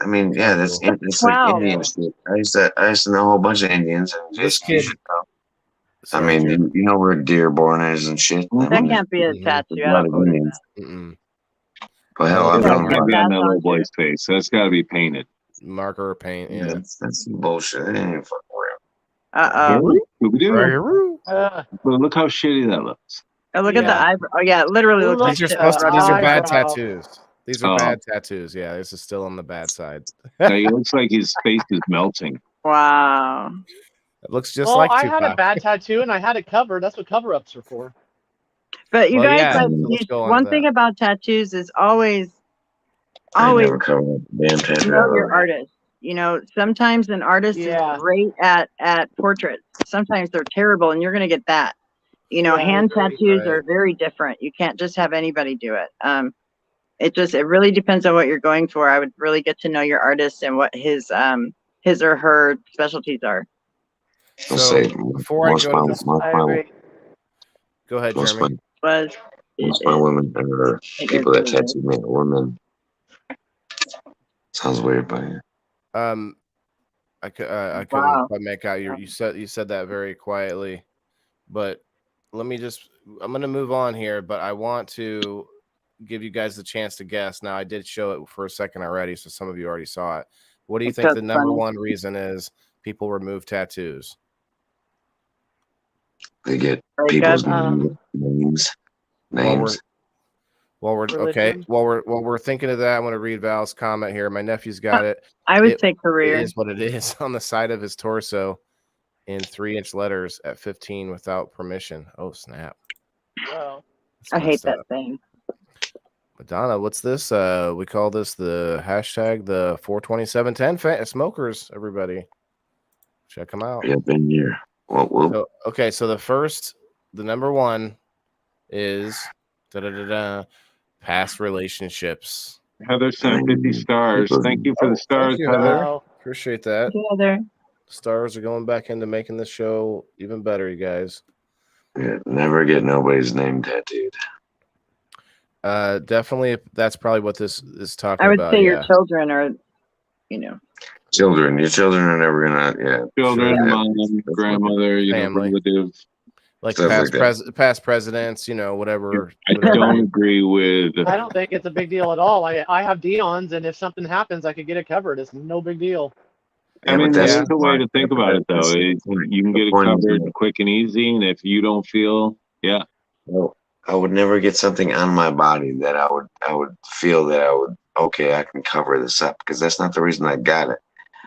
I mean, yeah, that's it's like Wow. Indian shit. I used to know a whole bunch of Indians, and This Jason, you kid- should know. Sorry, I mean, Jeremy. you know where Dearborn is and shit. I That mean, can't be a Mhm. tattoo. there's a I lot don't of believe Indians. that. Mm-mm. But hell, Oh, I've yeah, That known can't be That's on that on little you. boy's face. That's got to be painted. Marker paint. Yeah, Yeah. that's some bullshit. It ain't even fucking real. Scooby-Doo. Uh, But look how shitty that looks. Oh, look at the Yeah. eyebrow. Oh, yeah, it literally looks like These are shit supposed to. with These are bad eyebrow. tattoos. These are Oh. bad tattoos. Yeah, this is still on the bad side. Now, he looks like his face is melting. Wow. It looks just well, like I Tupac. had a bad tattoo and I had it covered. That's what cover-ups are for. But you Well, guys, yeah, like, so let's go on one to thing that. about tattoos is always I always never covered up the damn tattoo. know your artist. You know, sometimes an artist Yeah. is great at portraits. Sometimes they're terrible, and you're gonna get that. You know, Yeah, I hand agree. tattoos Right. are very different. You can't just have anybody do it. It really depends on what you're going for. I would really get to know your artist and what his or her specialties are. I'll So say before I most go to this, I agree. go ahead, most Jeremy. Was my women are it people that is really tattoo me are women. Sounds weird, but yeah. I couldn't Wow. quite make out you said that very quietly, but I'm gonna move on here, but I want to give you guys the chance to guess. Now I did show it for a second already, so some of you already saw it. What do you think That's the number funny. one reason is people remove tattoos? They get Breakup. people's names. Well, Names. While we're Religion. while we're thinking of that, I want to read Val's comment here. My nephew's got it. I would It- say It career. is what it is on the side of his torso in 3-inch letters at 15 without permission. Oh snap! Wow. That's I hate messed that up. thing. Madonna, what's this? We call this the hashtag the 42710 smokers. Everybody, check them out. Yeah, been here. Well, So, okay, so the number one is past relationships. Heather sent 50 stars. Thank you for the stars, Thank you, Heather. Heather. Wow. Appreciate that. Together. Stars are going back into making this show even better, you guys. yeah, never get nobody's name tattooed. Definitely, that's probably what this is talking I would about. say Yeah. your children are, you know, Children, your children are never gonna. Yeah, Children, sure, mom, that's grandmother, you know, Family. relatives. Like Stuff past like that. past presidents, you know, whatever. I don't agree with. I don't think it's a big deal at all. I have Dion's, and if something happens, I could get it covered. It's no big deal. I Yeah, mean, but that's there's a way to think about it, though. You can get it covered quick and easy, and if you don't feel, yeah, Well, I would never get something on my body that I would feel that okay, I can cover this up, because that's not the reason I got it.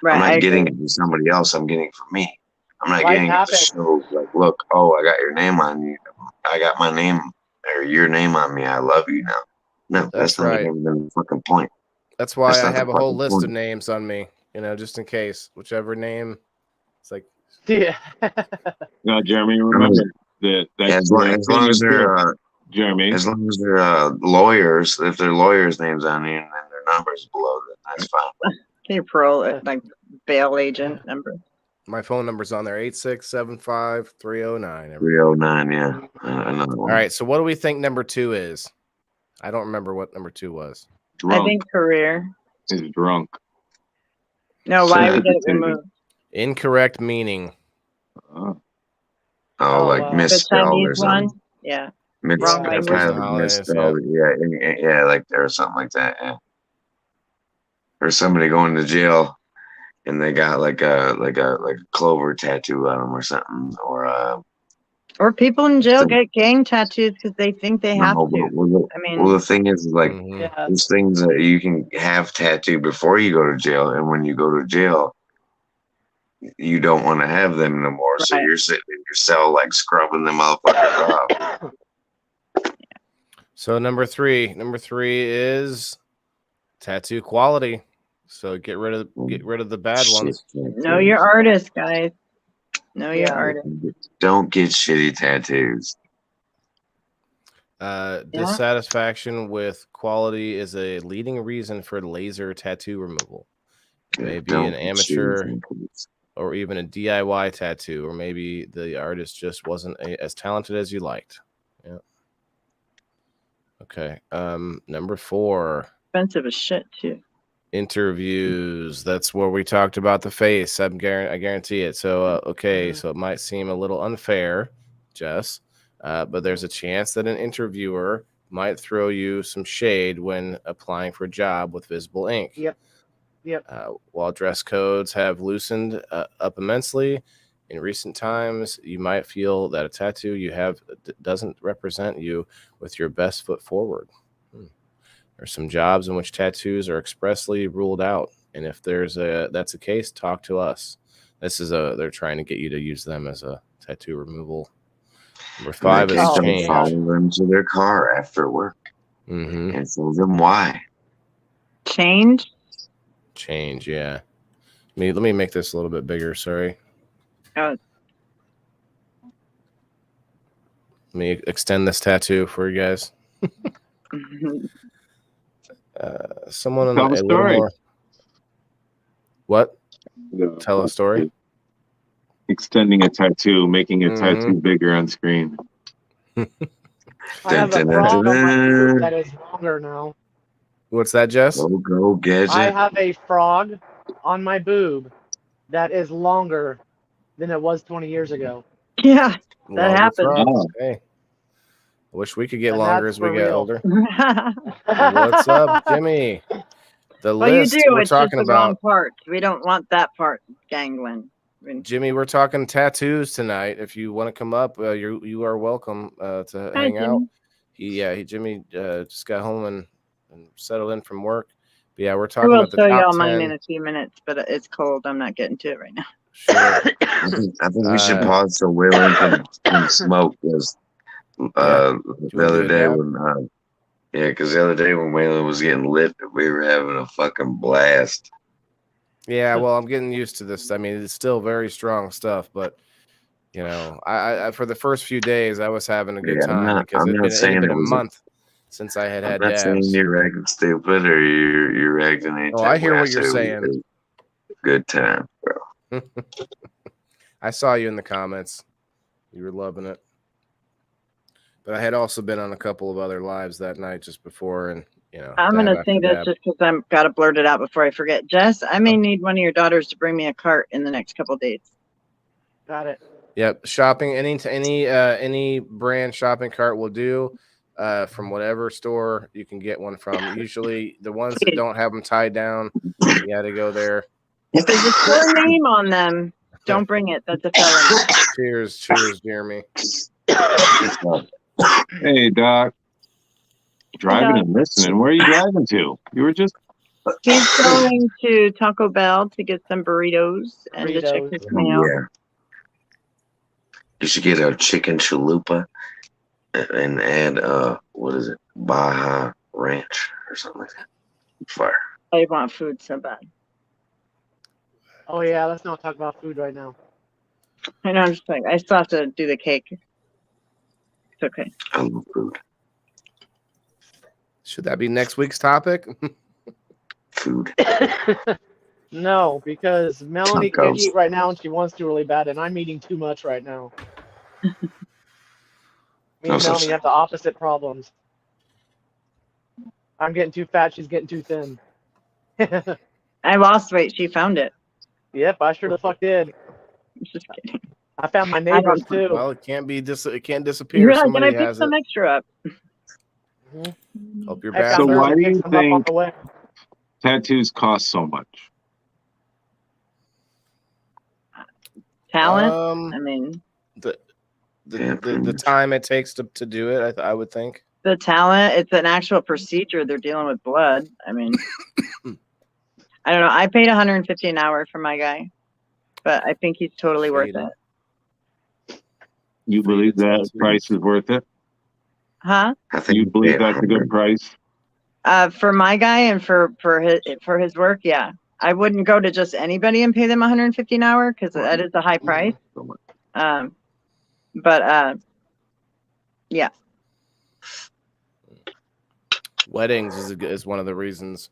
right. I'm I not getting agree. it for somebody else. I'm getting it for me. I'm not Life getting it to happens. show, like, look, oh, I got your name on you. I got my name or your name on me. I love you now. No, that's not right. even the fucking point. That's why That's I not the have a whole fucking list of point. names on me, you know, just in case. Whichever name, it's like, Yeah. no, Jeremy, remember that. As long as they're Jeremy. as long as they're lawyers, if they're lawyers' names on it and then their numbers below, then that's fine. Can you parole like bail agent number? my phone number's on there, 8675309. 309, yeah. Another All one. right, so what do we think number 2 is? I don't remember what number 2 was. Drunk. I think career. Is drunk. No, why would it removed? Incorrect meaning. Oh, Oh, like wow. The misspelled or Chinese one? something. Yeah. Mixed, Wrong language. Holidays, misspelled. Yeah, like there or something like that. Yeah. Or somebody going to jail and they got like a clover tattoo on them or something, Or people in jail get gang tattoos because they think they have no, to. well, I mean, the thing is, like, Mhm. Yeah. there's things that you can have tattooed before you go to jail, and when you go to jail, you don't want to have them no more. So Right. you're sitting in your cell, like, scrubbing them motherfuckers off. So number three is tattoo quality. So get rid of the bad ones. know your artist, guys. Know your Yeah. artist. Don't get shitty tattoos. Dissatisfaction with quality is a leading reason for laser tattoo removal. Maybe Don't an get amateur shitty tattoos. or even a DIY tattoo, or maybe the artist just wasn't as talented as you liked. Yeah. Okay. Number 4, Expensive as shit too. interviews. That's where we talked about the face. I guarantee it. So okay, so it might seem a little unfair, Jess, but there's a chance that an interviewer might throw you some shade when applying for a job with visible ink. Yep. While dress codes have loosened up immensely in recent times, you might feel that a tattoo you have doesn't represent you with your best foot forward. There's some jobs in which tattoos are expressly ruled out, and if that's the case, talk to us. They're trying to get you to use them as a tattoo removal. Number 5 is Don't change. follow them to their car after work Mm-hmm. and tell them why. Change. Change, yeah. Let me make this a little bit bigger. Sorry. Oh. Let me extend this tattoo for you guys. Someone Tell a a little story. more. What? Tell a story. Extending a tattoo, making a Mhm. tattoo bigger on screen. I have a frog on my boob that is longer now. What's that, Jess? Go gadget. I have a frog on my boob that is longer than it was 20 years ago. Yeah, Longer happens. frogs. Oh. Hey. I wish we could get And longer that's as we for get real. older. What's up, Jimmy? The Well, you list do. we're It's just talking the wrong about. part. We don't want that part gangling. I mean, Jimmy, we're talking tattoos tonight. If you want to come up, you are welcome to Hi, hang out. Jimmy. Jimmy just got home and settled in from work. But yeah, we're I talking will about the show top y'all mine 10. in a few minutes, but it's cold. I'm not getting to it right now. Sure. I think we should pause so Waylon can smoke. Because the other day when because the other day when Waylon was getting lit, we were having a fucking blast. Yeah, well, I'm getting used to this. I mean, it's still very strong stuff, but you know, I for the first few days I was having a good time because it had been a month since I had I'm not saying dabs. you're acting stupid or you're acting anything. Oh, I hear what you're saying. Good time, bro. I saw you in the comments. You were loving it. But I had also been on a couple of other lives that night just before, and you know, I'm gonna say this just because I'm gotta blurt it out before I forget. Jess, I may need one of your daughters to bring me a cart in the next couple of days. Got it. Yep, shopping any brand shopping cart will do. From whatever store you can get one from. Usually, the ones that don't have them tied down, you got to go there. If there's a store name on them, don't bring it. That's a felony. Cheers, Jeremy. Hey, Doc. Driving and listening. Where are you driving to? You were just. He's going to Taco Bell to get some burritos and to check his mail. Yeah. You should get a chicken chalupa and add what is it? Baja Ranch or something like that. Fire. I want food so bad. Oh yeah, let's not talk about food right now. I know. I'm just like, I still have to do the cake. It's okay. I love food. Should that be next week's topic? Food. No, because Melanie can't eat right now and she wants to really bad, and I'm eating too much right now. Me and Melanie have the opposite problems. I'm getting too fat, she's getting too thin. I lost weight, she found it. Yep, I sure the fuck did. Just kidding. I found my neighbors too. Well, it can't disappear. You're like, Somebody can I pick some extra up? Hope you're bad. So why do you think tattoos cost so much? Talent. I mean, the time it takes to do it. I would think the talent. It's an actual procedure. They're dealing with blood. I mean, I don't know. I paid $150 an hour for my guy, but I think he's totally worth it. You believe that price is worth it? Huh? I think you believe that's a good price. For my guy and for his work, yeah. I wouldn't go to just anybody and pay them $150 an hour because that is a high price. Yeah. Weddings is one of the reasons.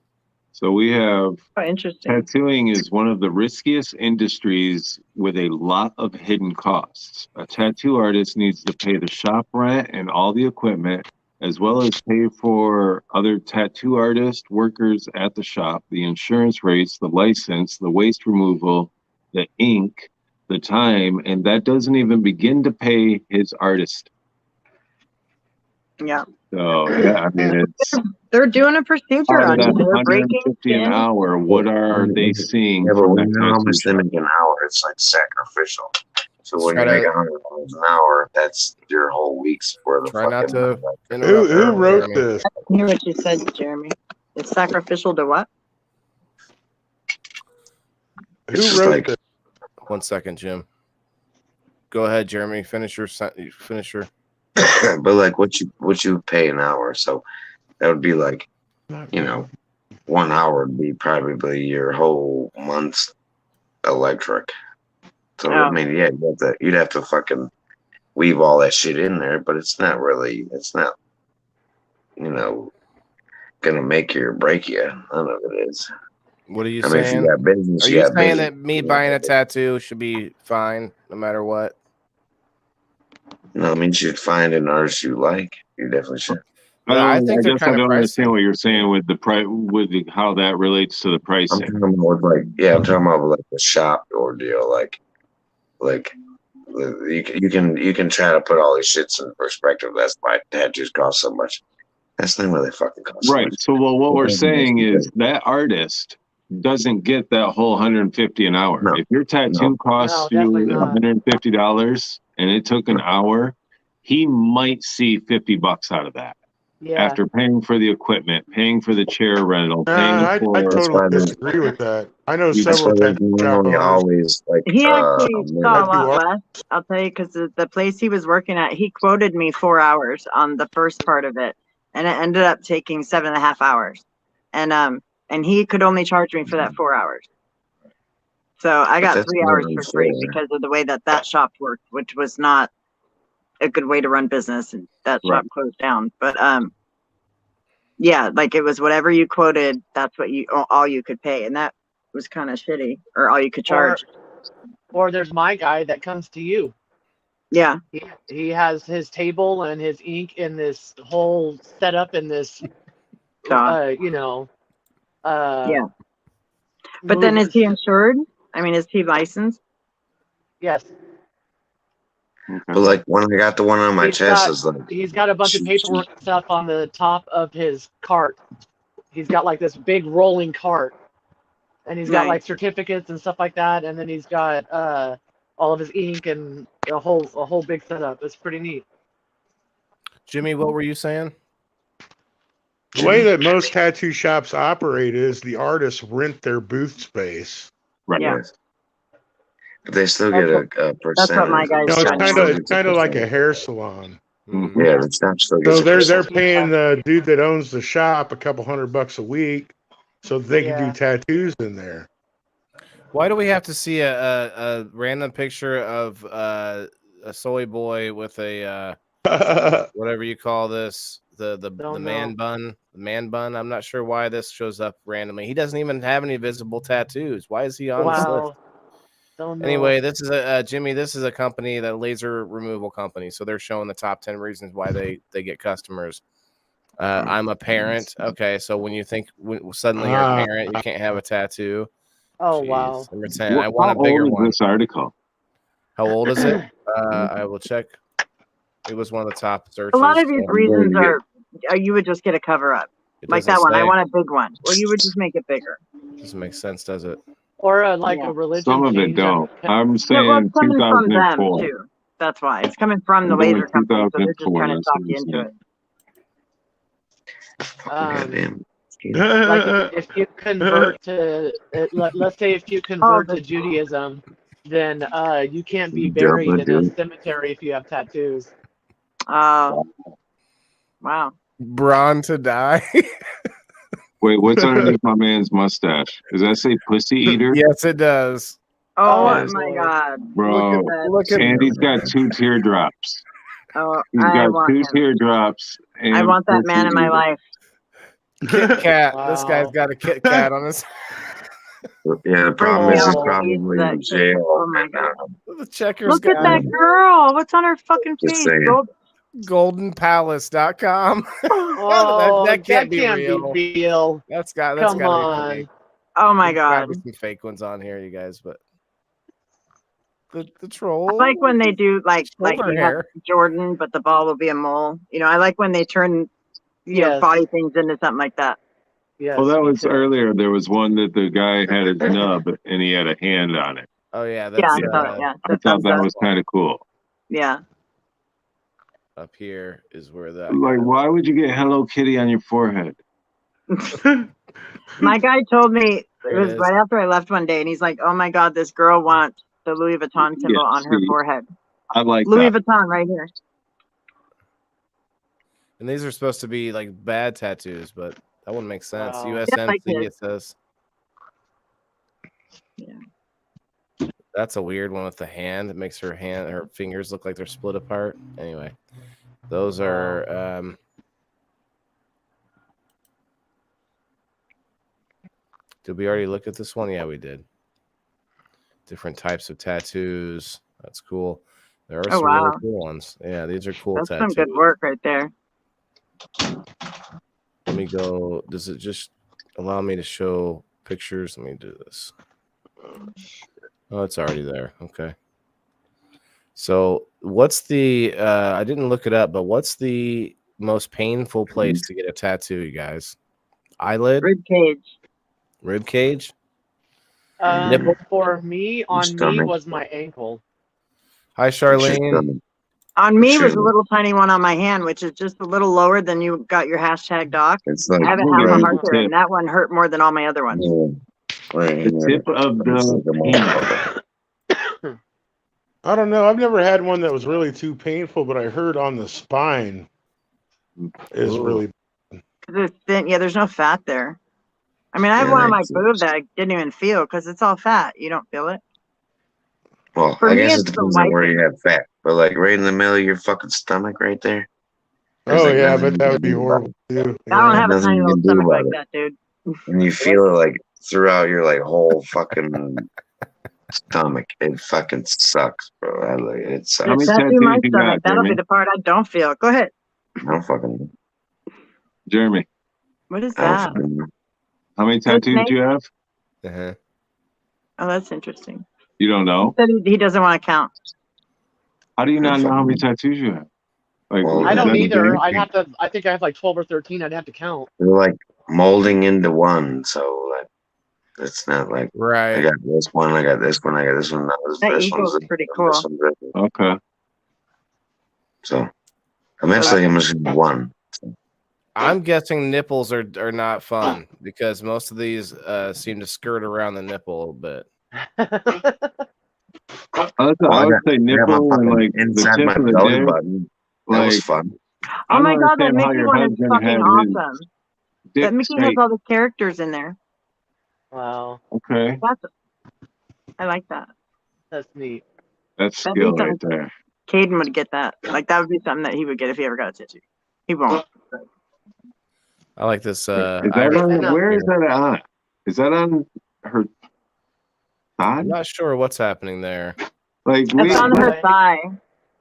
So we have interesting. Tattooing is one of the riskiest industries with a lot of hidden costs. A tattoo artist needs to pay the shop rent and all the equipment, as well as pay for other tattoo artist workers at the shop, the insurance rates, the license, the waste removal, the ink, the time, and that doesn't even begin to pay his artist. Yeah. So yeah, I mean they're doing a procedure on it. They're breaking an hour. What are they seeing? Yeah, but when you know how much they make an hour, it's like sacrificial. So when you make $100 an hour, that's your whole week's worth of Try not to. Who wrote this? I hear what you said, Jeremy. It's sacrificial to what? Who wrote this? 1 second, Jim. Go ahead, Jeremy. Finish your. But like what you pay an hour, so that would be like, 1 hour would be probably your whole month's electric. So I mean, yeah, you'd have to fucking weave all that shit in there, but it's not gonna make you or break you. None of it is. What are you saying? If you got business, are you saying that me buying a tattoo should be fine no matter what? No, I mean, you should find an artist you like. You definitely should. I think I don't understand what you're saying with the price, how that relates to the pricing. I'm talking about the shop ordeal. Like you can try to put all these shits in perspective. That's why tattoos cost so much. That's not what they fucking cost. Right. So what we're saying is that artist doesn't get that whole $150 an hour. If your tattoo costs you $150 and it took an hour, he might see $50 out of that. Yeah. After paying for the equipment, paying for the chair rental, paying I for totally why there's- disagree with that. I know That's That's why several there's tattoo shop normally owners. always like He actually saw a tattoo lot art. less. I'll tell you, because the place he was working at, he quoted me 4 hours on the first part of it, and it ended up taking 7.5 hours. And he could only charge me for that 4 hours. So I got that's 3 not hours for free unfair. because of the way that shop worked, which was not a good way to run business, and that shop closed down. But yeah, like it was whatever you quoted, that's what all you could pay, and that was kind of shitty, or all you could charge. Or there's my guy that comes to you. Yeah. He has his table and his ink in this whole setup in this, Yeah. But then is he insured? I mean, is he licensed? Yes. But like when I got the one on my chest, is like he's got a bunch of paperwork and stuff on the top of his cart. He's got like this big rolling cart, and he's got like certificates and stuff like that, and then he's got all of his ink and a whole big setup. It's pretty neat. Jimmy, what were you saying? The way that most tattoo shops operate is the artists rent their booth space. Right. Yeah. but they still get a percentage. That's what my guy's It's kind of like a hair salon. Mm-hmm. Yeah, the shop still So gets a they're percentage. paying the dude that owns the shop a couple $100 a week, so they can do tattoos in there. Why do we have to see a random picture of a soy boy with a whatever you call this, the man bun, the man bun? I'm not sure why this shows up randomly. He doesn't even have any visible tattoos. Why is he on this list? Anyway, this is Jimmy. This is a company, that laser removal company. So they're showing the top 10 reasons why they get customers. I'm a parent. Okay, so when you think suddenly you're a parent, you can't have a tattoo. Oh, Jeez. wow. Number 10. I want a How bigger old is one. this article? How old is it? I will check. It was one of the top searches. A lot of these reasons are you would just get a cover up. Like that one. I want a big one. Well, you would just make it bigger. Doesn't make sense, does it? Or a religion. Some of it don't. I'm saying well, it's coming from them 2004. too. That's why it's coming from the laser company, so they're just 2004, trying to that's talk what you I'm into it. Goddamn. Like if you convert to, let's say if you convert to Judaism, then you can't be buried in a cemetery if you have tattoos. Wow. Brawn to die. Wait, what's underneath my man's mustache? Does that say pussy eater? Yes, it does. Oh my God. Bro, Look at Andy's got 2 teardrops. Oh, He's got 2 teardrops. And I want that man in my life. Kit Kat. This guy's got a Kit Kat on his. Yeah, the problem is he's probably in jail. Oh my God. The checkers. Look at that girl. What's on her fucking Just face? saying. goldenpalace.com. Oh, that can't be real. That's got Come gotta on. be fake. Oh my There's God. gotta be some fake ones on here, you guys, but the troll. I like when they do like Shoulder you hair. have Jordan, but the ball will be a mole. You know, I like when they turn body things into something like that. Yes, well, that was earlier. There was one that the guy had his nub and he had a hand on it. Oh yeah, that's I thought that was kind of cool. Yeah. Up here is where that. Like, why would you get Hello Kitty on your forehead? My guy told me it There was it is. right after I left one day, and he's like, "Oh my God, this girl wants the Louis Vuitton symbol on her forehead. I like Louis that. Vuitton right here." And these are supposed to be like bad tattoos, but that wouldn't make sense. Wow. USMC, Yeah, it says. Yeah. That's a weird one with the hand. It makes her fingers look like they're split apart. Anyway, those are. Did we already look at this one? Yeah, we did. Different types of tattoos. That's cool. There are some really cool ones. Yeah, these are cool That's tattoos. some good work right there. Let me go. Does it just allow me to show pictures? Let me do this. Oh, it's already there. Okay. So what's the I didn't look it up, but what's the most painful place to get a tattoo, you guys? Eyelid? Rib cage. Rib cage? For me, on me was my ankle. Hi, Charlene. On me was a Sure. little tiny one on my hand, which is just a little lower than you got your hashtag doc. It's like I have it Look half at a the heart there, tip. and that one hurt more than all my other ones. Right The here. tip of It's like a the penis. motherfucker. I don't know. I've never had one that was really too painful, but I heard on the spine is Ooh. really. 'Cause it's thin. Yeah, there's no fat there. I mean, I have Yeah, one on my it's- boob that I didn't even feel because it's all fat. You don't feel it. Well, For I me, guess it's it the depends on where wiping. you have fat, but like right in the middle of your fucking stomach, right there. There's Oh like yeah, nothing but you that can would be do about horrible it. too. I don't Yeah. have a Nothing tiny you little can do stomach about like it. that, dude. And you feel it like throughout your like whole fucking stomach. It fucking sucks, bro. It Just How many sucks. tattoo my tattoos you stomach. got, That'll be Jeremy? the part I don't feel. Go ahead. I don't fucking. Jeremy, What is I don't that? fucking know. how many Is it a tattoos snake? do you have? Uh-huh. Oh, that's interesting. You don't He know? said he doesn't want to count. How do you I don't not know how many fucking. tattoos you have? Like, Well, I is don't that a either. thing? I'd have to. I think I have like 12 or 13. I'd have to count. They're like molding into one, so like it's not like I Right. got this one, I got this one, I got this one. No, That this eagle's one's this pretty one, this cool. one's this one. Okay. So eventually, I'm just gonna do one. I'm guessing nipples are not fun because most of these seem to skirt around the nipple a little bit. I would Well, I say got my nipple and fucking like the inside tip my of the belly dick. button. That was Like, fun. Oh I my don't god, that understand how Mickey your one is husband fucking had his awesome. That dick Mickey has snake. all the characters in there. Wow, Okay, I like that. that's neat. that's That'd be skill right something. there. Caden would get that. Like that would be something that he would get if he ever got a tattoo. He won't. I like this. Is that Irish on? enough. Where is that on? Is that on her I'm thigh? not sure what's happening there. Like, It's wait, on what? her Right. thigh.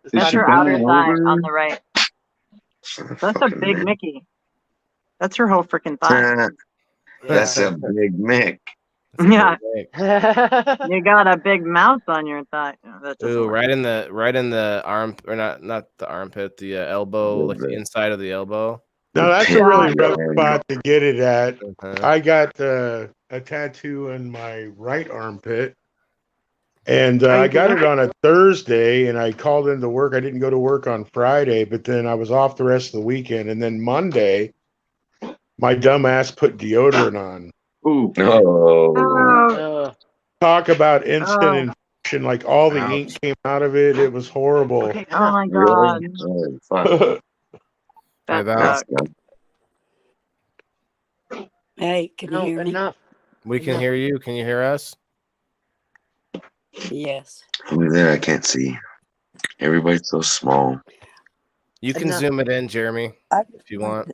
Is That's she her bending outer thigh over? on the right. That's a Fucking big Mick. Mickey. That's her whole freaking thigh. That's a big Mick. That's a big Yeah. thing. You got a big mouth on your thigh. No, that doesn't Ooh, work. right in the arm, or not the armpit, the elbow, like the inside of the elbow. No, that's a Yeah, really there rough you spot to get it at. Uh-huh. I got a tattoo in my right armpit, and Are you I got doing it on a Thursday, and I called into work. I didn't go to work on Friday, but then I was off the rest of the weekend, and then Monday, my dumb ass put deodorant on. Ooh, Oh, Oh, Talk about instant oh, infection! Like all the Ouch. ink came out of it. It was horrible. Okay, oh enough. my god. really? Oh, fuck. That Hey, That's sucks. good. Hey, can you No, hear me? enough. We can hear you. Can you hear us? Yes. Over there, I can't see. Everybody's so small. You can Enough. zoom it in, Jeremy, I if you want.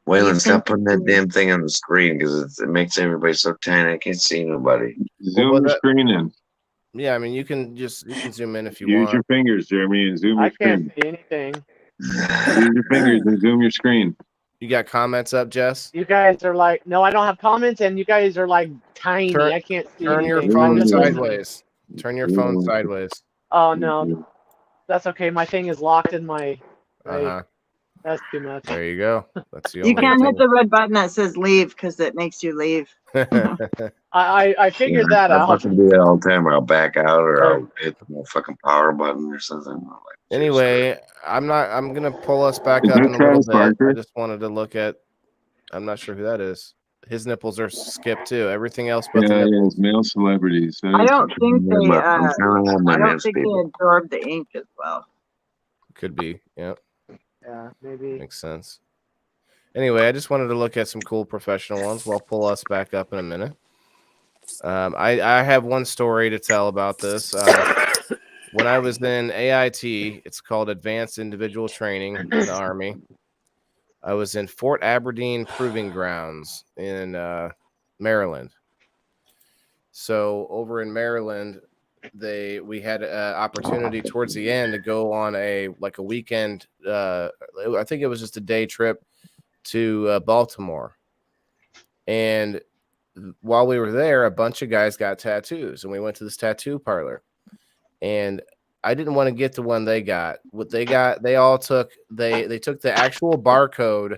Waylon, stop putting that can- damn thing on the screen because it makes everybody so tiny. I can't see nobody. zoom what your that- screen in. Yeah, I mean, you can zoom in if you Use want. your fingers, Jeremy, and zoom I your can't screen. see anything. Use your fingers and zoom your screen. You got comments up, Jess? You guys are like, no, I don't have comments, and you guys are like tiny. Turn- I can't see Turn your anything. phone I'm just listening. sideways. Turn your phone sideways. Oh no, that's okay. My thing is locked in my. Uh-huh. That's too much. There you go. That's the You only can't hit thing. the red button that says leave because it makes you leave. I figured that I out. fucking do that all the time, or I'll back out, or I'll hit the fucking power button or something. I'm like, Anyway, I'm gonna pull us back Is up that in a little Travis bit. I Barker? just wanted to look at. I'm not sure who that is. His nipples are skipped too. Everything else Yeah, but the yeah, nipples. it's male celebrities. I don't think they. I'm trying to have my I don't nips, think they people. absorb the ink as well. Could be. Yeah, Yeah, maybe. makes sense. Anyway, I just wanted to look at some cool professional ones. We'll pull us back up in a minute. I have one story to tell about this. When I was in AIT, it's called Advanced Individual Training in the Army. I was in Fort Aberdeen Proving Grounds in Maryland. So over in Maryland, we had an opportunity towards the end to go on a weekend. I think it was just a day trip to Baltimore. And while we were there, a bunch of guys got tattoos, and we went to this tattoo parlor. And I didn't want to get the one they got. What they got, they took the actual barcode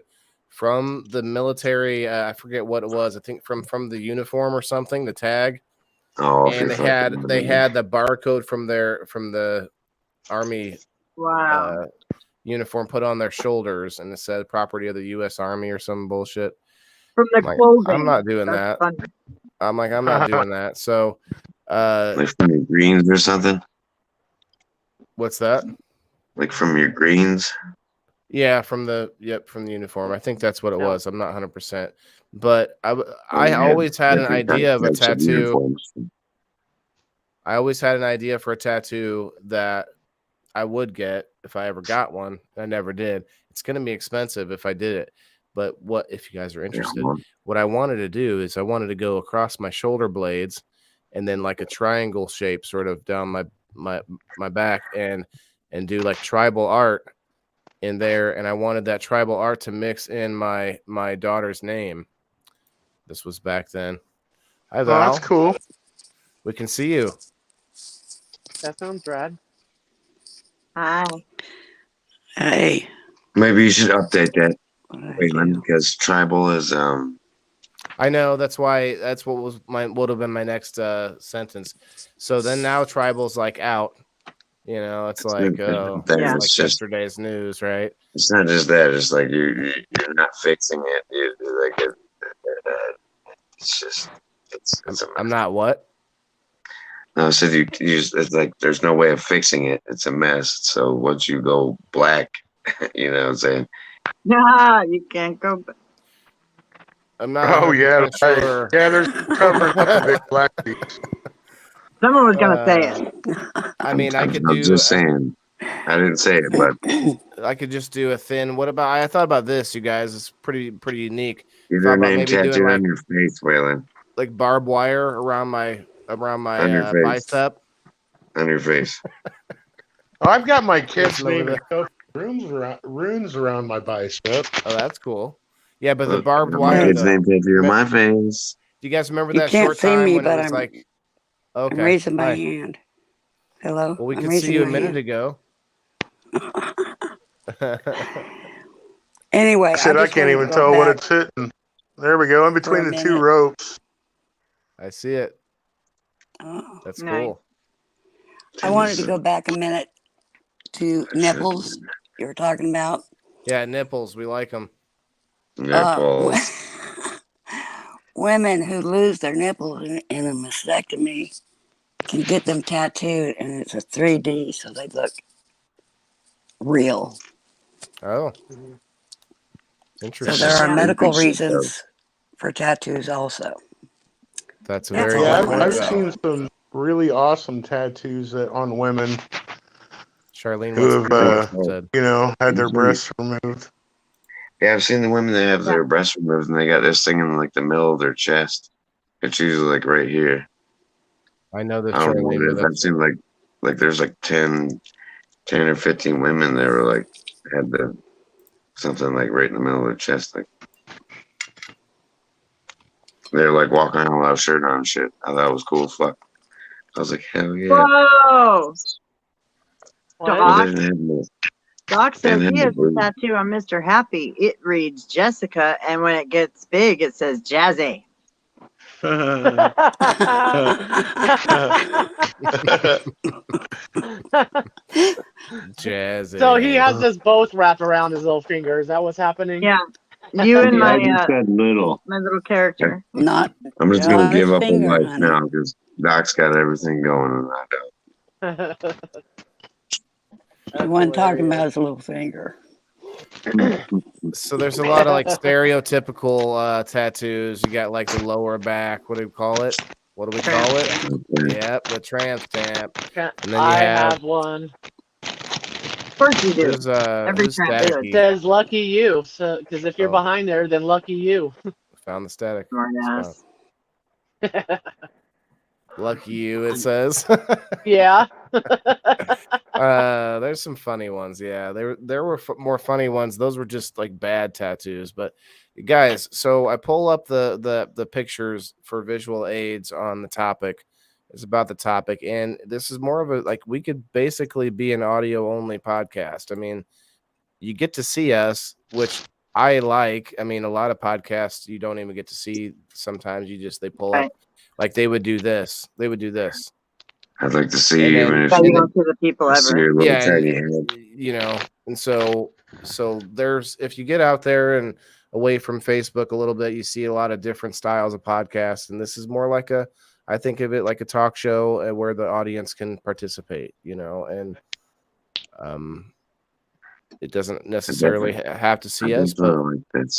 from the military. I forget what it was. I think from the uniform or something, the tag. Oh, And they had the barcode from the Army Wow. uniform put on their shoulders, and it said "property of the U.S. Army" or some bullshit. From the I'm like, clothing. I'm not doing That's that. funny. I'm like, I'm not doing that. So, Like from your greens or something? what's that? Like from your greens? Yeah, from the uniform. I think that's what it No. was. I'm not 100%, but I They always had an different idea of a types tattoo. uniforms. I always had an idea for a tattoo that I would get if I ever got one. I never did. It's going to be expensive if I did it. But what if you guys are interested? well. What I wanted to do is I wanted to go across my shoulder blades and then like a triangle shape sort of down my back and do like tribal art in there, and I wanted that tribal art to mix in my daughter's name. This was back then. Hi, Oh, Val. that's cool. We can see you. That sounds rad. Hi. Hey. Maybe you should update that, What I Waylon, do. because tribal is I know, that's why that's what would have been my next sentence. So then now tribal's like out. You know, it's like that. it's Yeah. like It's just yesterday's news, right? it's not just that. It's like you're not fixing it. It's just it's a I'm mess. not what? No, I said you it's like there's no way of fixing it. It's a mess. So once you go black, you know what I'm saying? Nah, you can't go back. I'm not. Oh yeah, 100% sure. yeah. There's covering up the big black piece. Someone was gonna say it. I mean, I could I'm do. just saying. I didn't say it, but I could just do a thin. What about? I thought about this, you guys. It's pretty unique. get Thought their about name maybe doing tattooed like on your face, Waylon. like barbed wire around my On your face. bicep. On your face. Oh, I've got my kid's Remember name and runes around my bicep. Oh, that's cool. Yeah, but the Look, barbed my wire. kid's name tattooed on my face. Do you guys remember You that can't short see time me, when it but was I'm like? Okay. I'm raising my Hi. hand. Hello? Well, we I'm could see raising you a my minute hand. ago. Anyway, I said I just can't wanted to even go tell what back it's hitting. There we go, in for between a the two minute. ropes. I see it. Oh, That's Nice. cool. I wanted to go back a minute to nipples you were talking about. Yeah, nipples. We like them. Nipples. Women who lose their nipples in a mastectomy can get them tattooed, and it's a 3D, so they look real. Oh, So interesting. there are Yeah. medical Pretty shit, though. reasons for tattoos also. That's a That's very all I good Yeah, point, wanted to I've say. Val. seen some really awesome tattoos on women Charlene who wants have, to said. had their Usually- breasts removed. Yeah, I've seen the women that have Yeah. their breasts removed and they got this thing in like the middle of their chest. It's usually like right here. I know that I don't know what Charlene, it but is. I've that's seen like there's like 10 or 15 women that were like had the something like right in the middle of their chest. Like they're like walking around without a shirt on and shit. I thought it was cool as fuck. I was like, hell yeah. Whoa. What? But Doc, they didn't have no, Doc says and then he the has a blue. tattoo on Mr. Happy. It reads Jessica, and when it gets big, it says Jazzy. jazzy. So he has us both wrapped around his little finger. Is that what's happening? Yeah. You and I my just said little. my little character. Not I'm just Yeah, gonna give his up on finger, life honey. now because Doc's got everything going and I don't. the one talking about his little finger. So there's a lot of like stereotypical tattoos. You got like the lower back. What do we call it? What do we call it? Yep, the tramp stamp. And then you I have have one. Of course you do. who's Every who's tramp It does. staticky? says lucky you. So, because if you're Oh. behind there, then lucky you. Found the static. Smart ass. Lucky you, it says. Yeah. There's some funny ones. Yeah, there were more funny ones. Those were just like bad tattoos. But guys, so I pull up the pictures for visual aids on the topic. It's about the topic, and this is more of a like we could basically be an audio only podcast. I mean, you get to see us, which I like. I mean, a lot of podcasts you don't even get to see. Sometimes they pull Right. up like they would do this. They would do this. I'd like to see And you, then- even if Yeah, you you don't see the people see ever. your little Yeah, tiny and, head. you know, and so there's, if you get out there and away from Facebook a little bit, you see a lot of different styles of podcasts, and this is more like I think of it like a talk show where the audience can participate, you know, and it doesn't necessarily have to see us, but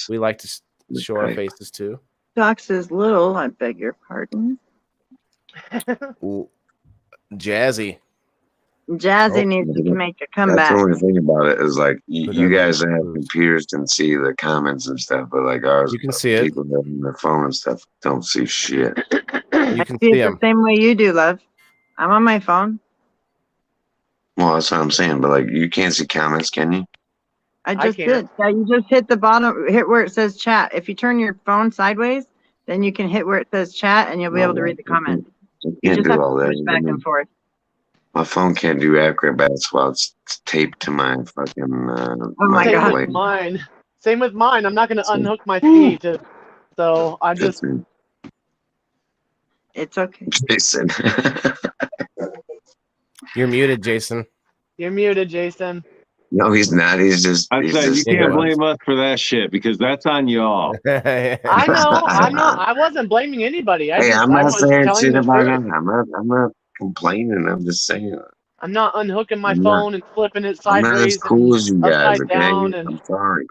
we like to show our faces too. Doc says little, I beg your pardon. Ooh, Jazzy. Jazzy needs to make a That's comeback. the only thing about it is like But you I guys love that have food. computers can see the comments and stuff, but like ours, You can see it. people that have their phone and stuff don't see shit. You can See see it them. the same way you do, love. I'm on my phone. Well, that's what I'm saying, but like you can't see comments, can you? I just can't. did. Yeah, you just hit the bottom, hit where it says chat. If you turn your phone sideways, then you can hit where it says chat and you'll be able to read the comments. I You can't just do have all to that. push back and forth. My phone can't do acrobats while it's taped to my fucking. Oh my Same God. with mine. Same with mine. I'm not going to unhook my feet. So I just. It's okay. Jason. You're muted, Jason. You're muted, Jason. No, he's not. He's just. I He's said you just can't blame us for that shit because that's on y'all. I know. I'm not. I wasn't blaming anybody. Hey, I'm I not was saying telling shit the about truth. him. I'm not complaining. I'm just saying. I'm not unhooking my I'm not- phone and flipping it I'm not as sideways cool as you and guys. upside Okay, down. And I'm sorry.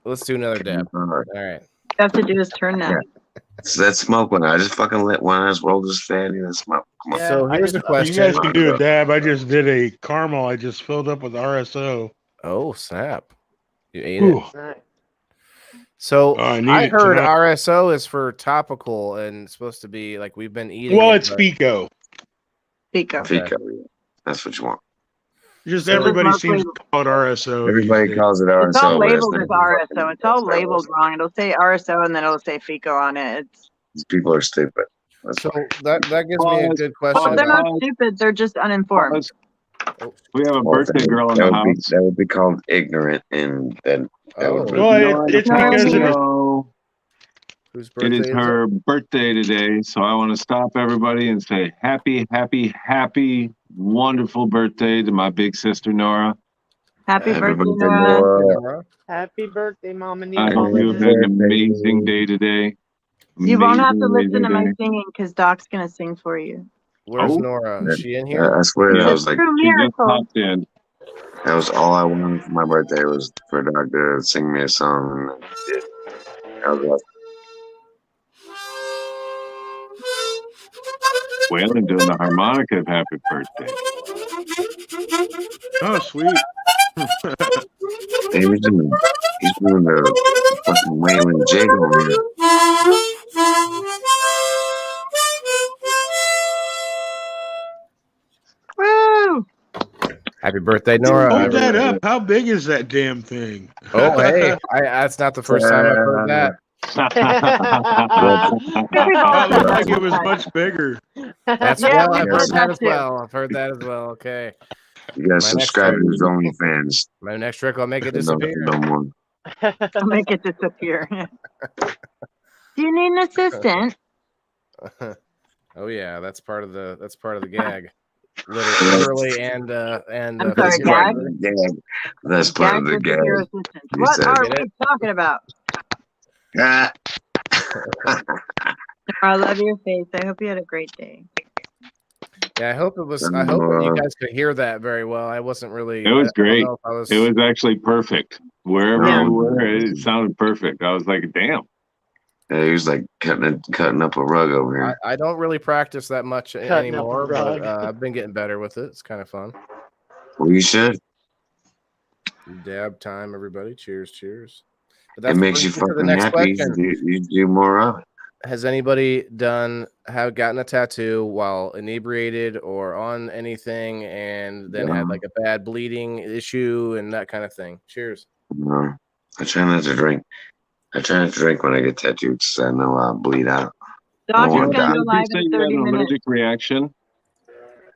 Let's do another dab. I'm sorry. All right. You have to do is turn that. Yeah. It's that smoke one. I just fucking lit one. I just rolled this fatty and smoke. Come on. Yeah, So I here's just- a question. You guys can do a dab. I just did a caramel. I just filled up with RSO. Oh, snap. You ate Ooh. it. Right. So I need I it heard tonight. RSO is for topical and it's supposed to be like we've been eating. Well, it, it's but- Pico. Pico. Pico, yeah. That's what you want. Just So- everybody Mostly- seems to call it RSO. Everybody these days. calls it It's all RSO, but labeled not as RSO. It's all that's not labeled wrong. It'll say RSO and then it'll say FICO on it. It's, These people are stupid. That's So why. that gives me a Pause. good well, question they're about. not stupid. They're just uninformed. Pause. We have a Well, birthday that- girl in that the would be- house. That would be called ignorant, and then that would Oh. Well, No, it's No, because of the, no. Whose It birthday is is her birthday today, so I want to stop everybody and say happy, wonderful birthday to my big sister Nora. Happy Happy birthday, birthday, Nora. Nora. Nora? Happy birthday, Mom and I you. hope you have Happy an amazing birthday. day today. You won't have to Amazing, listen to amazing my day. singing because Doc's going to sing for you. Where's Oh. Nora? Is she in here? I swear Yeah. that was like True She just miracle. popped in. that was all I wanted for my birthday was for Doc to sing me a song, and then he did. That was awesome. Waylon doing the harmonica of happy birthday. oh, sweet. Hey, he's doing the fucking Waylon jig over here. Woo! Happy birthday, Nora. Hold that everybody. up. How big is that damn thing? Oh, hey. That's not the first time I've heard that. I looked like it was much bigger. That's Yeah, well, we I've did heard that that as too. well. I've heard that as well. Okay. You gotta My subscribe to next his OnlyFans. My next trick, I'll make it No, disappear. no more. I'll make it disappear. Do you need an assistant? Oh yeah, that's part of the gag. Literally and I'm sorry, That's part gag? of the gag. That's part of the Gag with your gag. assistant. You What said are it. we talking about? Ah. I love your face. I hope you had a great day. Yeah, I hope that you guys could hear that very well. I wasn't really. It was I don't great. know if I was. It was actually perfect. Wherever Yeah. you were, it sounded perfect. I was like, damn. Yeah, he was like cutting up a rug over here. I don't really practice that much Cutting up a anymore, rug. but I've been getting better with it. It's kind of fun. Well, you should. Dab time, everybody. Cheers, cheers. But It that's makes you brings me to the fucking next happy. question. You do more of it. Has anybody gotten a tattoo while inebriated or on anything and then had like a bad bleeding issue and that kind of thing? Cheers. No, I try not to drink. I try not to drink when I get tattooed because I know I'll bleed out. Doc, Oh, you're my going to God. go Didn't you live say in you had 30 an minutes. allergic reaction?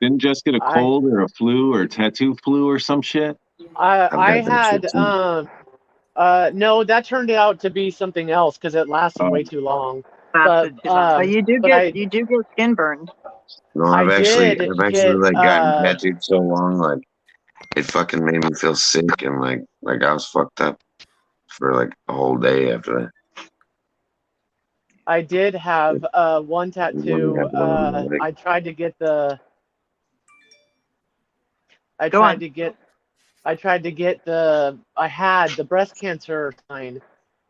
Didn't just get a I- cold or a flu or tattoo flu or some shit? I got that had shit, too. no, that turned out to be something else because it lasted Oh. way too long. But But you do but get I- you do get skin burned. No, I I've actually did like get gotten tattooed so long, like it fucking made me feel sick and like I was fucked up for like a whole day after that. I did have one tattoo. I tried to get the. I Go tried on. to get. I tried to get the. I had the breast cancer sign,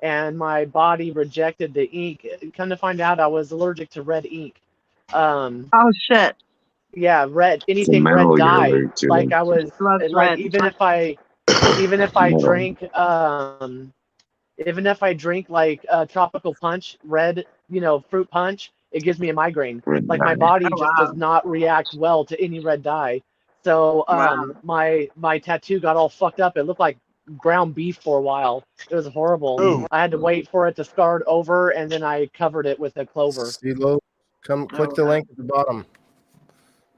and my body rejected the ink. Come to find out, I was allergic to red ink. Oh shit. Yeah, red. The Anything red metal you're dye. allergic to. Like I was. Loves Like red. even if I Metal. drink even if I drink like tropical punch, red, fruit punch, it gives me a migraine. Red Like my dye. body Oh just does wow. not react well to any red dye. So Wow. my tattoo got all fucked up. It looked like ground beef for a while. It was horrible. Ooh. I had to wait for it to scar over, and then I covered it with a clover. CeeLo, come click Oh, the wow. link at the bottom.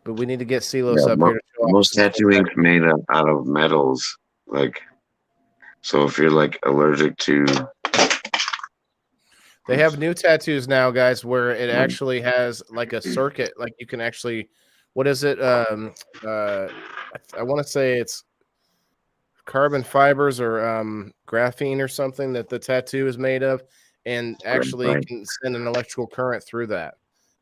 But we need to get CeeLo's Yeah, up here to show off. most tattoo ink's made out of metals. Like, so if you're like allergic to, They have new tattoos now, guys, where it actually has like a circuit. Like you can actually, what is it? I want to say it's carbon fibers or graphene or something that the tattoo is made of, and actually right. can send an electrical current through that.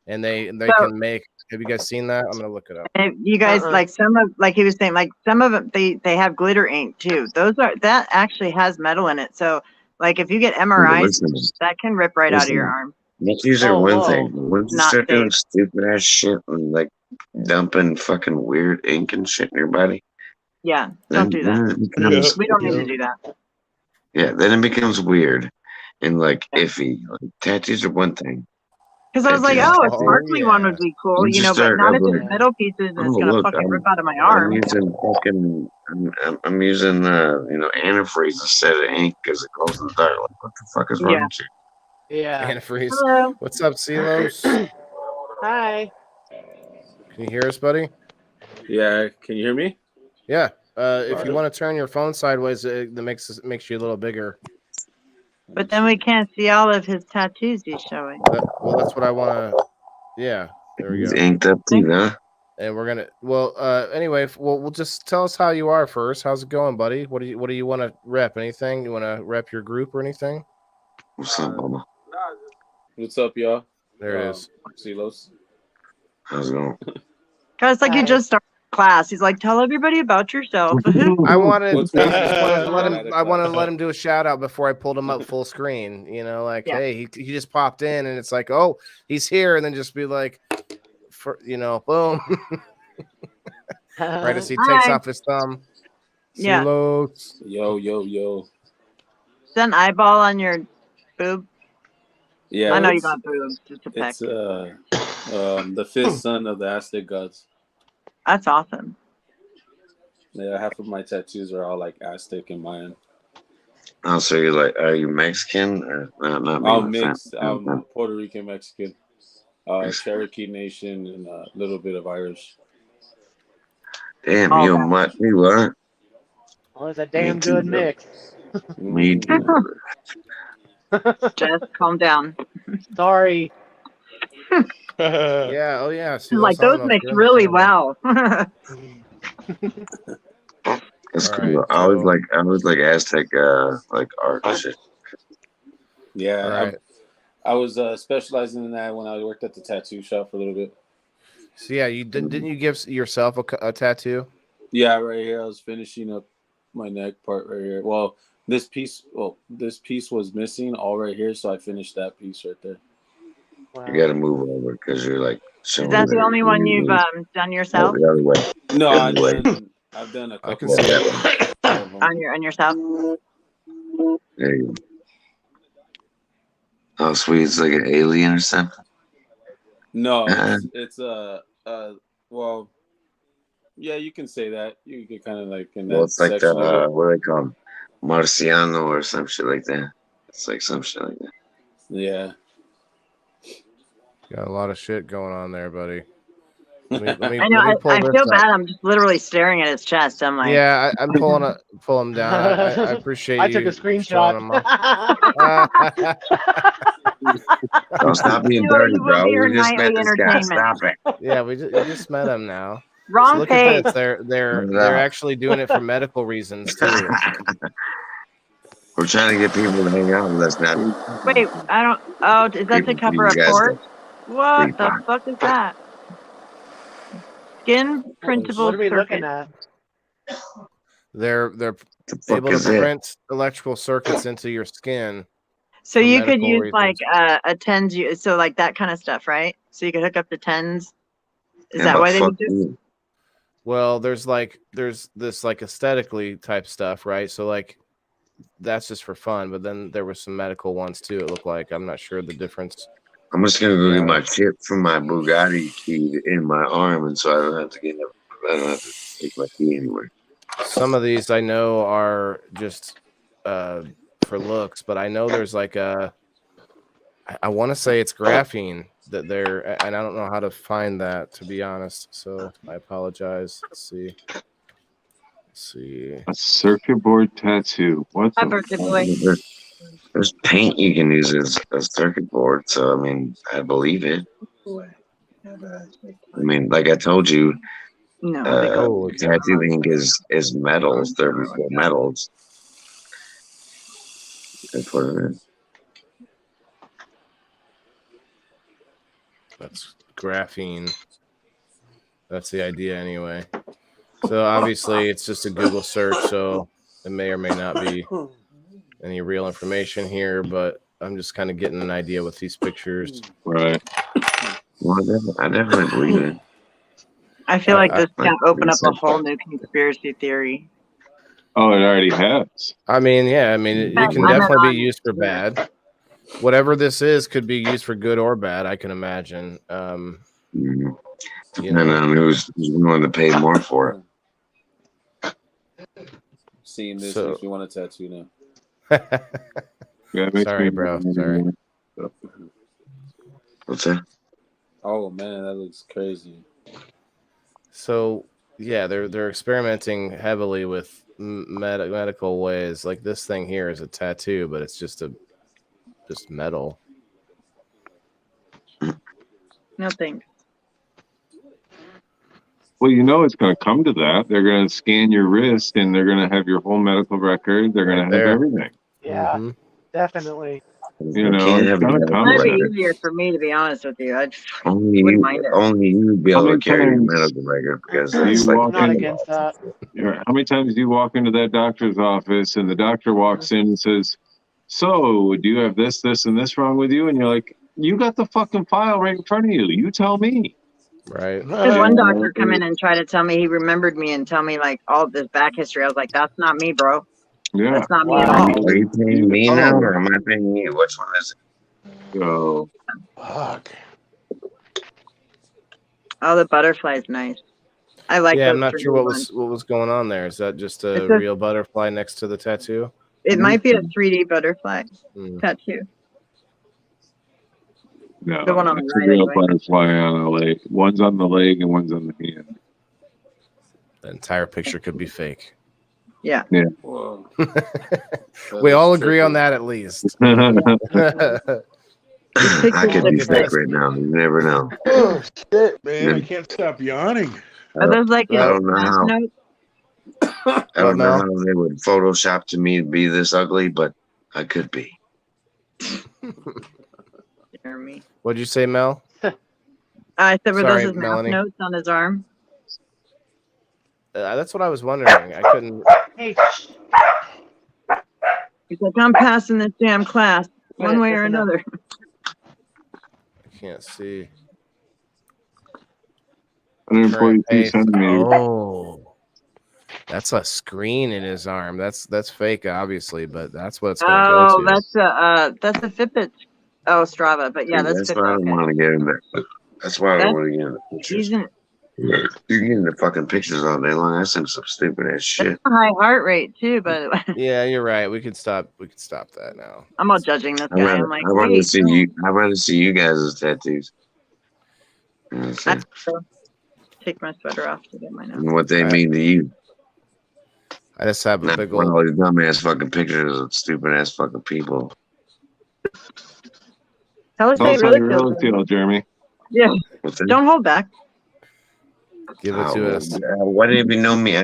And they So- can make. Have you guys seen that? I'm gonna look it up. And you guys like some of, like he was saying, like some of them they have glitter ink too. That actually has metal in it. So like if you get MRIs, listen, that can rip right out of your listen. arm. Tattoos are Oh, one whoa. thing. Once you Not start doing safe. stupid ass shit and like dumping fucking weird ink and shit in your body, Yeah, then, don't do then that. it becomes, We don't need to do that. yeah, then it becomes weird and like iffy. Like, tattoos are one thing. Because I was like, Tattoos- oh, a sparkly one would be cool, Once you but start not up if like, it's metal pieces and it's oh, gonna look, fucking rip out of my I'm arm. using fucking, I'm using antifreeze instead of ink because it glows in the dark. Like, what the fuck is wrong Yeah. with you? Yeah. Antifreeze. Hello. What's up, CeeLo? Hi. Can you hear us, buddy? Yeah, can you hear me? Yeah. If you want to turn your phone sideways, that makes you a little bigger. But then we can't see all of his tattoos he's showing. Well, that's what I want to. Yeah. There we He's go. inked up too, huh? And we're gonna. Well, anyway, we'll just tell us how you are first. How's it going, buddy? What do you want to rep? Anything? You want to rep your group or anything? What's up, Mama? What's up, y'all? There it is. CeeLo's. How's it going? Cause like Hi. you just started class. He's like, tell everybody about yourself. I wanted. What's I crazy just is wanted to I'm let out him. of I wanted to class. let him do a shout out before I pulled him up full screen. Like, Yeah. hey, he just popped in, and it's like, oh, he's here, and then just be like, boom, right as he takes Hi. off his thumb. Yeah. CeeLo. Yo. Is that an eyeball on your boob? Yeah, I know you it's, got boobs. Just a peck. it's the fifth son of the Aztec gods. That's awesome. Yeah, half of my tattoos are all like Aztec and Mayan. Oh, so you're like, are you Mexican or not? being I'm a mixed. fan? I'm Puerto Rican, Mexican, Cherokee Nation, and a little bit of Irish. Damn, Oh, you a wow. mutt? You what? Well, it's a damn Me too, good bro. mix. Me too. Just calm down. Sorry. Yeah. Oh yeah. He's like, those mix really well. That's All cool. right, I always like Aztec like art and shit. Yeah, All right. I was specializing in that when I worked at the tattoo shop for a little bit. So yeah, you didn't you give yourself a tattoo? Yeah, right here. I was finishing up my neck part right here. Well, this piece was missing all right here, so I finished that piece right there. Wow. You got to move over because you're like. Is that the only one you've done yourself? The other way. No, The other way. I've done a I can couple see of them. On yourself? There you go. Oh, sweet! It's like an alien or something. No, it's well, yeah, you can say that. You can kind of like in that Well, it's like section of it. what do they call them? Marciano or some shit like that. It's like some shit like that. Yeah. Got a lot of shit going on there, buddy. Let me I know. I pull this feel up. bad. I'm just literally staring at his chest. I'm like, Yeah, I'm pull him down. I appreciate I you. took a screenshot. showing him off. Don't stop being Anyway, dirty, you will bro. be your We just met nightly this guy. entertainment. Stop it. Yeah, we just met him now. So Wrong look page. at this. They're actually doing it for medical reasons too. We're trying to get people to hang out with us now. Wait, I don't. Oh, is that to People, cover you a guys port? What the Reebok. fuck is that? Skin printable What are we looking circuit. at? They're The fuck able to is it? print electrical circuits into your skin. So for you could medical use reasons. like a tens, so like that kind of stuff, right? So you could hook up to tens. Is Yeah, that but why they fuck use it? you. Well, there's this like aesthetically type stuff, right? So like that's just for fun, but then there was some medical ones too. It looked like I'm not sure the difference. I'm just gonna go Yeah. get my chip from my Bugatti key in my arm, and so I don't have to take my key anywhere. Some of these I know are just for looks, but I know there's like I want to say it's graphene that they're, and I don't know how to find that, to be honest. So I apologize. Let's see. A circuit board tattoo. What Hi, the birthday fuck? boy. There's paint you can use as a circuit board, so I mean, I believe it. I mean, like I told you, No. tattoo ink is metals, 34 metals. That's what it is. That's graphene. That's the idea anyway. So obviously it's just a Google search, so it may or may not be any real information here, but I'm just kind of getting an idea with these pictures. Right. Well, I definitely believe it. I feel like this can open up a said whole new conspiracy theory. Oh, it already has. I mean, yeah, I mean, it can definitely be used for bad. Whatever this is could be used for good or bad, I can imagine. You Depending on who's willing to pay more for it. Seeing this So- makes me want a tattoo now. Yeah, it makes Sorry, me- bro. Sorry. What's that? Oh man, that looks crazy. So yeah, they're experimenting heavily with medical ways. Like this thing here is a tattoo, but it's just metal. No thanks. Well, you know it's going to come to that. They're going to scan your wrist, and they're going to have your whole medical record. They're going to have there. everything. Yeah, Mhm. definitely. You know, can't it's have going your to come That'd to be medical that. easier for me, to be honest with you. I just Only wouldn't you, mind it. only you would be How able to many carry your times medical record because do it's you like walk I'm not in? against that. How many times do you walk into that doctor's office and the doctor walks in and says, "So, do you have this, this, and this wrong with you?" And you're like, "You got the fucking file right in front of you. You tell me." Right. I had one doctor come in and try to tell me he remembered me and tell me like all this back history. I was like, that's not me, bro. Yeah. That's not me at Wow. all. Are you paying me now or am I paying you? Which one is it? So, Fuck. Oh, the butterfly's nice. I like Yeah, those I'm not 3D sure what ones. was going on there. Is that just a It's a- real butterfly next to the tattoo? It might be a 3D butterfly Hmm. tattoo. no, The one on the it's a right, real anyway. butterfly on a leg. One's on the leg and one's on the hand. The entire picture could be fake. Yeah. Whoa. We all agree on that at least. I could be fake right now. You never know. Oh shit, man! I can't stop yawning. Are those like in I don't know Smash how. Notes? I don't know Mel? how they would Photoshop to me to be this ugly, but I could be. Jeremy. What'd you say, Mel? I said, were Sorry, those his mouth Melanie. notes on his arm? That's what I was wondering. I couldn't. Hey, He's like, I'm passing this damn class one Wait, way or listen up. another. I can't see. 142 Current pace. centimeters. Oh, that's a screen in his arm. That's fake, obviously, but that's what it's going to Oh, go to. that's a Fitbit. Oh, Strava, but yeah, that's That's why I Fitbit. don't Okay. want to get in there. That's why I don't That's- want to get in the pictures. He's in, You can get in the fucking pictures all day long. That's some stupid ass shit. that's a high heart rate too, but Yeah, you're right. We could stop that now. I'm all judging this I'd guy. rather, I'm like, I'd rather hey, see no, you. I'd rather see you guys' tattoos. You know what I'm saying? that's cool. Take my sweater off to get mine out. And what they mean to you. I just have a Not big one of old. all these dumbass fucking pictures of stupid ass fucking people. Tell us Tell how us you how really you feel. really feel, Jeremy. Yeah. What's that? Don't hold back. Give it to us. Why didn't you know me?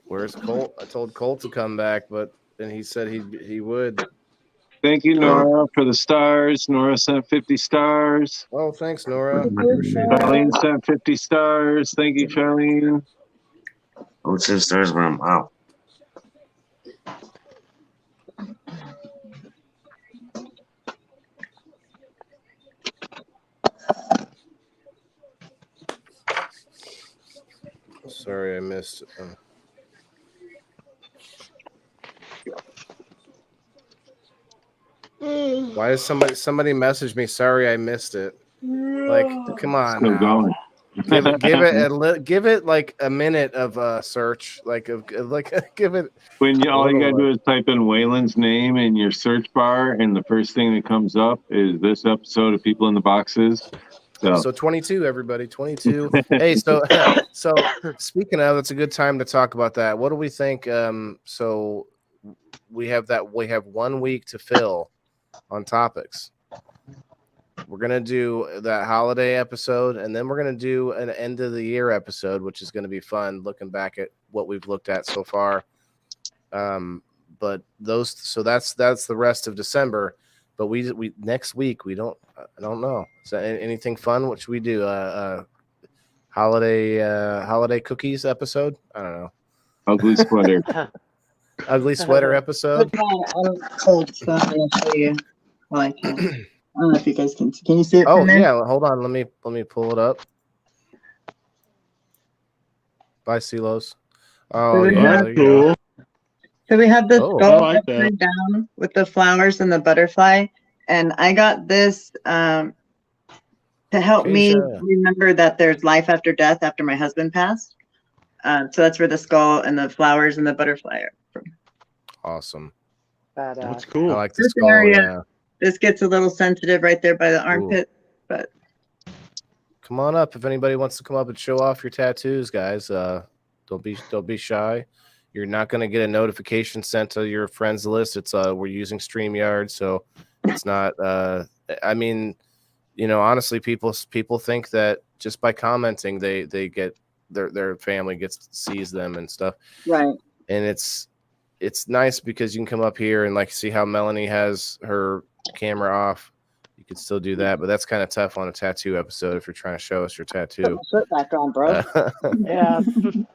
Where's Colt? I told Colt to come back, but then he said he would. Thank you, Nora, for the stars. Nora sent 50 stars. Oh, thanks, Nora. Appreciate that. Charlene sent 50 stars. Thank you, Charlene. I would send stars when I'm out. Sorry, I missed. Why does somebody message me? Sorry, I missed it. Like, come on Still now. going. Give it like a minute of search. Like give it. When all you gotta little, do is type in Waylon's name in your search bar, and the first thing that comes up is this episode of People in the Boxes. So 22, everybody, 22. Hey, so speaking of, it's a good time to talk about that. What do we think? So we have 1 week to fill on topics. We're gonna do that holiday episode, and then we're gonna do an end of the year episode, which is gonna be fun, looking back at what we've looked at so far. But that's the rest of December. But we next week I don't know. So anything fun? What should we do? Holiday cookies episode? I don't know. Ugly sweater. Ugly sweater episode. Cold stuff. I'll show you. Well, I can. I don't know if you guys can you see it? Oh from there? yeah, hold on. Let me pull it up. Bye, Silos. Oh yeah, there you go. So we have the skull I like upside down with the flowers and the butterfly, and I got this to help me Keisha. remember that there's life after death after my husband passed. So that's where the skull and the flowers and the butterfly are from. Awesome. That's I cool. like the This skull. area. Yeah. This gets a little sensitive right there by the armpit, but Come on up if anybody wants to come up and show off your tattoos, guys. Don't be shy. You're not going to get a notification sent to your friends list. It's we're using StreamYard, so it's not. I mean, honestly, people think that just by commenting, they get their family sees them and stuff. right. And it's nice because you can come up here and like see how Melanie has her camera off. You could still do that, but that's kind of tough on a tattoo episode if you're trying to show us your tattoo. Put back on, bro. Yeah.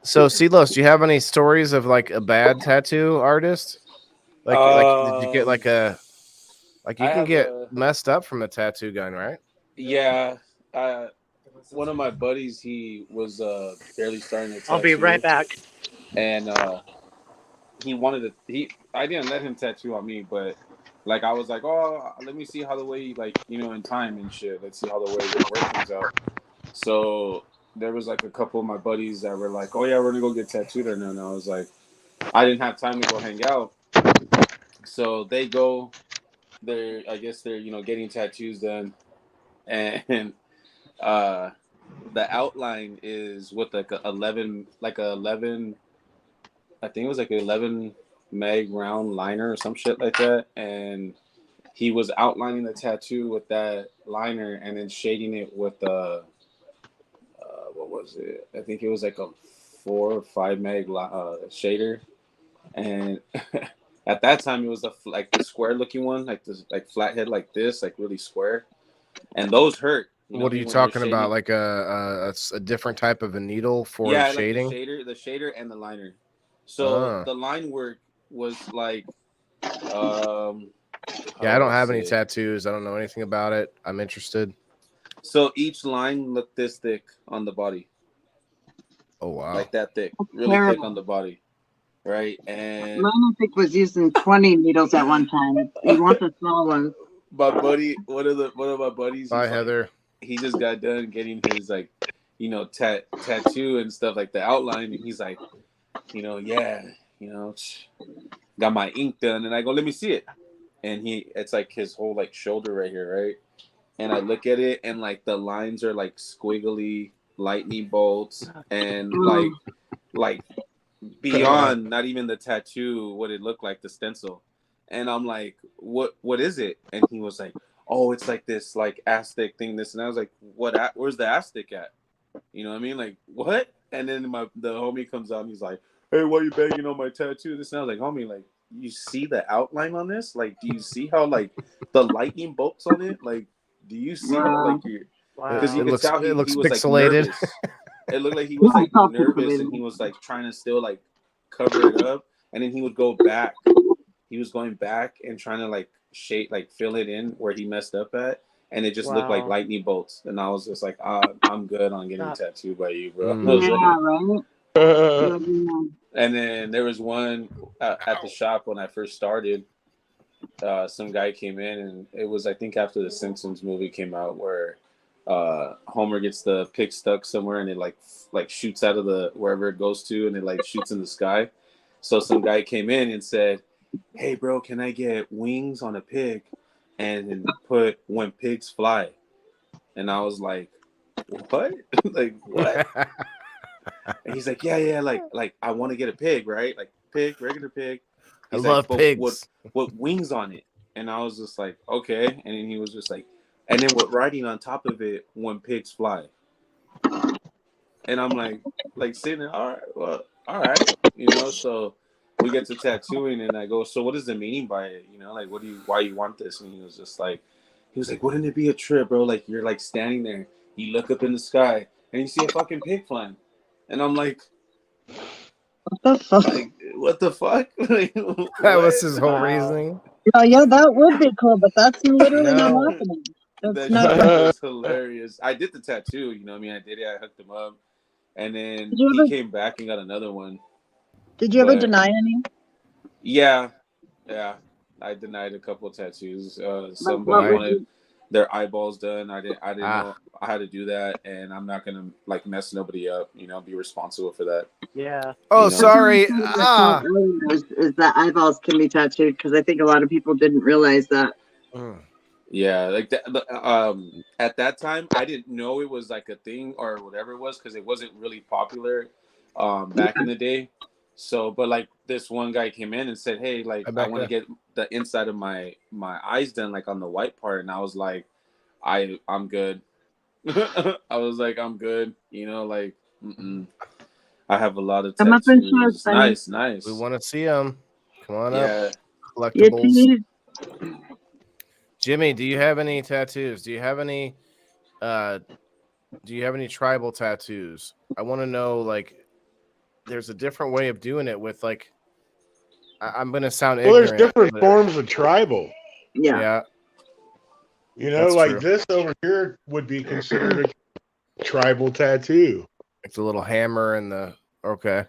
So, Silos, do you have any stories of like a bad tattoo artist? Like did you get like you I can have get messed up from a tattoo gun, right? Yeah. One of my buddies, he was barely starting to tattoo. I'll be right back. And he wanted to. I didn't let him tattoo on me, but like I was like, oh, let me see how the way in time and shit. Let's see how the way the work comes out. So there was like a couple of my buddies that were like, oh yeah, we're gonna go get tattooed right now. And I was like, I didn't have time to go hang out. So they go. I guess they're getting tattoos done, and the outline is with like a 11. I think it was like an 11 meg round liner or some shit like that, and he was outlining the tattoo with that liner and then shading it with what was it? I think it was like a 4 or 5 meg shader, and at that time it was like the square looking one, like this, like flathead, like this, like really square, and those hurt. What are you talking about? Like a different type of a needle for shading? Like the shader and the liner. So the line work was like, yeah, I don't have any tattoos. I don't know anything about it. I'm interested. So each line looked this thick on the body. Oh wow! Like that thick, really thick on the body, right? And mine I think was using 20 needles at one time. You want the small ones. My buddy, one of my buddies. Bye, Heather. He just got done getting his tattoo and stuff like the outline, and he's like, got my ink done, and I go, let me see it, and it's like his whole like shoulder right here, right, and I look at it, and like the lines are like squiggly lightning bolts, and like beyond not even the tattoo, what it looked like the stencil, And I'm like, what is it? And he was like, oh, it's like this like Aztec thing, this. And I was like, where's the Aztec at? You know what I mean? Like, what? And then the homie comes out and he's like, hey, why you banging on my tattoo? This. And I was like, homie, like, you see the outline on this? Like, do you see how like the lightning bolts on it? Like, do you see how like you're because you could tell he was pixelated. like nervous. It looked like he was like nervous and he was like trying to still like cover it up. And then he would go back. He was going back and trying to like shape, like fill it in where he messed up at. And it just looked like lightning bolts. And I was just like, I'm good on getting tattooed by you, bro. And then there was one at the shop when I first started. Some guy came in, and it was, I think, after the Simpsons movie came out, where Homer gets the pick stuck somewhere, and it like shoots out of the wherever it goes to, and it like shoots in the sky. So some guy came in and said, hey, bro, can I get wings on a pig and put when pigs fly? And I was like, what? Like, what? And he's like, yeah, like I want to get a pig, right? Like pig, regular pig. He's I love pigs. With wings on it. And I was just like, okay. And then he was just like, and then with writing on top of it, when pigs fly. And I'm like sitting there, all right, you know. So we get to tattooing, and I go, so what is the meaning by it? You know, like why you want this? And he was like, wouldn't it be a trip, bro? Like you're like standing there, you look up in the sky, and you see a fucking pig flying. And I'm like, what the fuck? Like, what the fuck? Like, that was his whole reasoning. Oh yeah, that would be cool, but that's literally not happening. That's not. That was hilarious. I did the tattoo, you know what I mean? I did it, I hooked him up. And then he came back and got another one. Did you ever deny any? Yeah. I denied a couple of tattoos. Somebody wanted their eyeballs done. I didn't know I had to do that, and I'm not gonna like mess nobody up, you know, be responsible for that. Yeah. Oh, you know? Sorry. Is that eyeballs can be tattooed, because I think a lot of people didn't realize that. Yeah, like that. At that time, I didn't know it was like a thing or whatever it was, because it wasn't really popular back in the day. So, but like this one guy came in and said, hey, like I want to get the inside of my eyes done, like on the white part. And I was like, I'm good. I was like, I'm good. You know, like, I have a lot of tattoos. Nice. We want to see them. Come on up. Collectibles. Yeah. Jimmy, do you have any tattoos? Do you have any tribal tattoos? I want to know, like, there's a different way of doing it with, like, I'm going to sound ignorant. Well, there's different forms of tribal. Yeah. You know, like true. This over here would be considered a tribal tattoo. It's a little hammer and the, okay.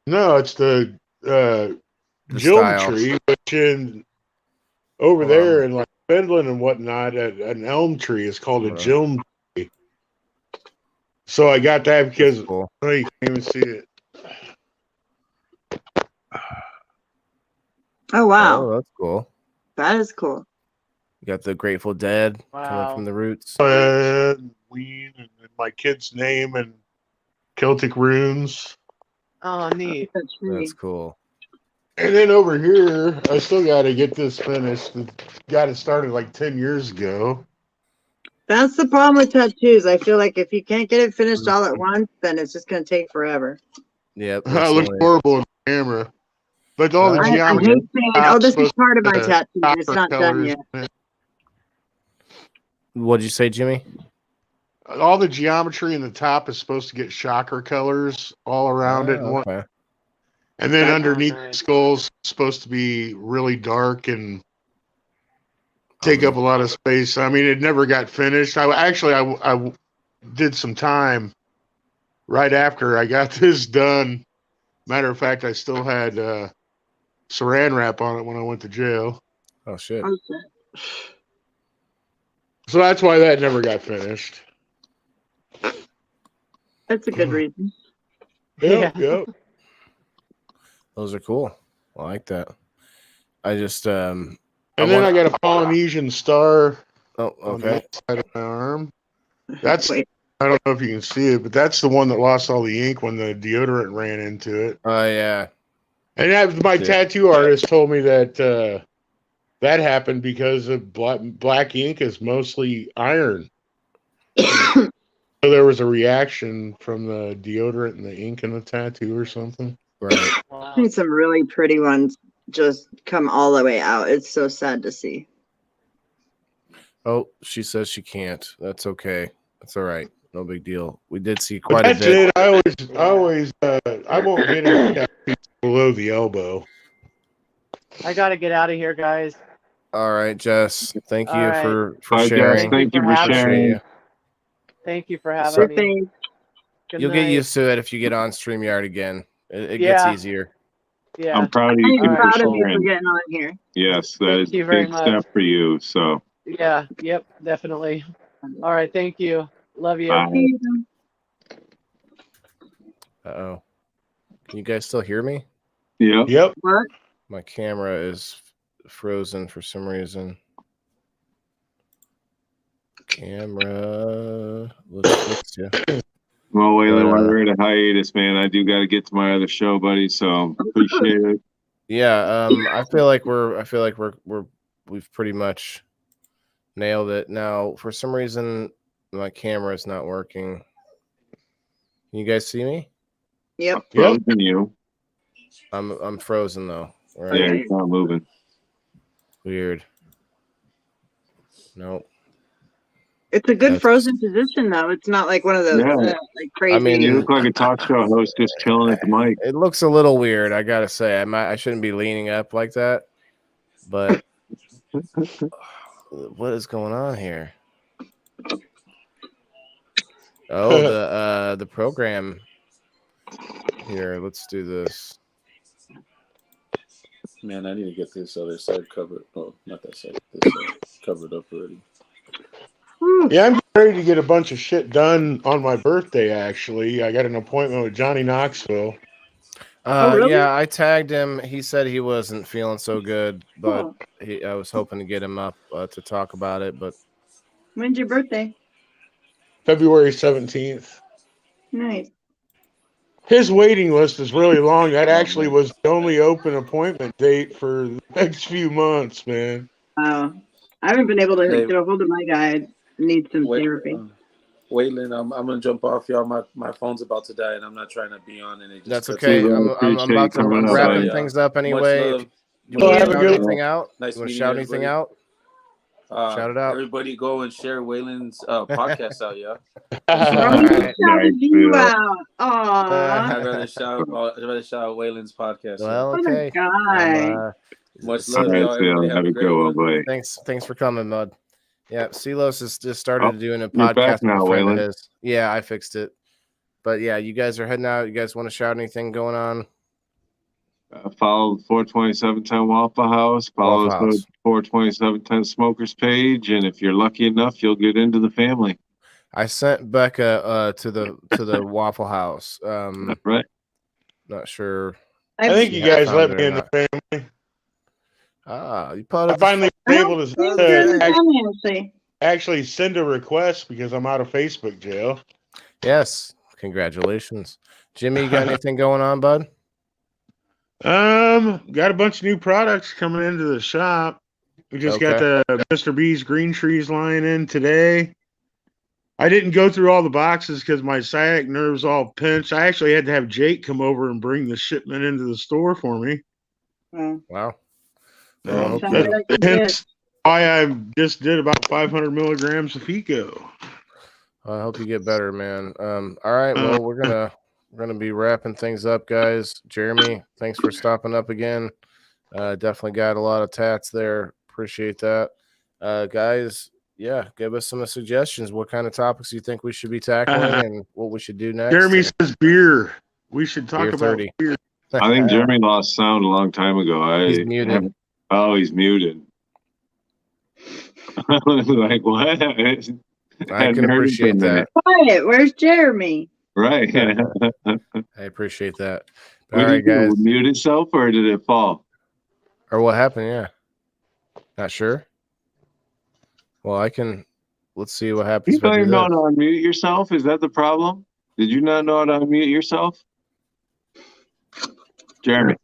No, it's the Jilm tree, which in over there in like Finland and whatnot, an elm tree is called a Jilm tree. So I got that because you can't even see it. Oh wow! Oh, that's cool. That is cool. You got the Grateful Dead coming from the roots. Ween and my kid's name and Celtic runes. Oh, neat. That's cool. And then over here, I still got to get this finished. Got it started like 10 years ago. That's the problem with tattoos. I feel like if you can't get it finished all at once, then it's just going to take forever. Yep. I look horrible on camera. But all the geometry. I hate saying, oh, this is part of my tattoo. It's not done yet. What'd you say, Jimmy? All the geometry in the top is supposed to get shocker colors all around it. And then underneath the skull's supposed to be really dark and take up a lot of space. I mean, it never got finished. I did some time right after I got this done. Matter of fact, I still had saran wrap on it when I went to jail. Oh, shit. So that's why that never got finished. That's a good reason. Yep. Those are cool. I like that. I just and then I got a Polynesian star. Oh, okay. On that side of my arm. That's I don't know if you can see it, but that's the one that lost all the ink when the deodorant ran into it. Oh yeah. And my tattoo artist told me that that happened because of black ink is mostly iron. So there was a reaction from the deodorant and the ink in the tattoo or something. Right. I think some really pretty ones just come all the way out. It's so sad to see. Oh, she says she can't. That's okay. That's all right. No big deal. We did see quite a bit. I won't get it below the elbow. I got to get out of here, guys. All right, Jess. Thank you All for Bye, sharing. Jess. Thank you for sharing. You. Thank you for having me. You'll get used to it if you get on StreamYard again. It gets easier. Yeah. I'm proud of you. I'm proud of you sharing. for getting on here. Yes, that Thank is you a very big much. step for you. So Yeah. Yep. Definitely. All right. Thank you. Love you. Bye. Uh-oh. Can you guys still hear me? Yep. What? My camera is frozen for some reason. Camera. Let's fix you. Well, Waylon, while we're at a hiatus, man, I do got to get to my other show, buddy. So appreciate it. Yeah, I feel like we've pretty much nailed it. Now, for some reason, my camera is not working. Can you guys see me? Yep. Frozen you. I'm frozen though. Right? Yeah, it's not moving. Weird. Nope. It's a good frozen position, though. It's not like one of those like crazy. I mean, you look like a talk show host just chilling at the mic. It looks a little weird, I gotta say. I shouldn't be leaning up like that, but what is going on here? Oh, the program here. Let's do this. Man, I need to get this other side covered. Oh, not that side. This side covered up already. Yeah, I'm ready to get a bunch of shit done on my birthday, actually. I got an appointment with Johnny Knoxville. Really? Yeah, I tagged him. He said he wasn't feeling so good, but I was hoping to get him up to talk about it. But When's your birthday? February 17th. Nice. His waiting list is really long. That actually was the only open appointment date for the next few months, man. I haven't been able to get a hold of my guy. I need some therapy. Waylon, I'm gonna jump off, y'all. My phone's about to die, and I'm not trying to be on. And it just that's okay. I'm about to wrap things up anyway. You want to shout anything out? Nice you want to shout anything out? Shout it out. Everybody go and share Waylon's podcast out, yeah. Shouted you out. I'd rather shout Waylon's podcast. Well, okay. Much love, y'all. Have a good one, buddy. Thanks for coming, bud. Yeah, Silos has just started doing a you're podcast. back now, Waylon. Yeah, I fixed it. But yeah, you guys are heading out. You guys want to shout anything going on? Follow the 42710 Waffle House. Follow the 42710 Smokers page, and if you're lucky enough, you'll get into the family. I sent Becca to the Waffle House. That's right. Not sure. I think you guys let me in the family. You probably finally been able to actually send a request because I'm out of Facebook jail. Yes, congratulations, Jimmy. You got anything going on, bud? Got a bunch of new products coming into the shop. We just got the Mr. B's Green Trees line in today. I didn't go through all the boxes because my sciatic nerve's all pinched. I actually had to have Jake come over and bring the shipment into the store for me. Wow. That's why I just did about 500 milligrams of FICO. I hope you get better, man. All right. Well, we're gonna be wrapping things up, guys. Jeremy, thanks for stopping up again. Definitely got a lot of tats there. Appreciate that, guys. Yeah, give us some suggestions. What kind of topics you think we should be tackling and what we should do next? Jeremy says beer. We should talk about 30. beer. I think Jeremy lost sound a long time ago. He's muted. Oh, he's muted. Like what? I can appreciate that. Quiet. Where's Jeremy? Right. I appreciate that. All right, guys. Did it mute itself or did it fall? Or what happened? Yeah. Not sure. Well, let's see what happens. You don't know how to unmute yourself? Is that the problem? Did you not know how to unmute yourself? Jeremy.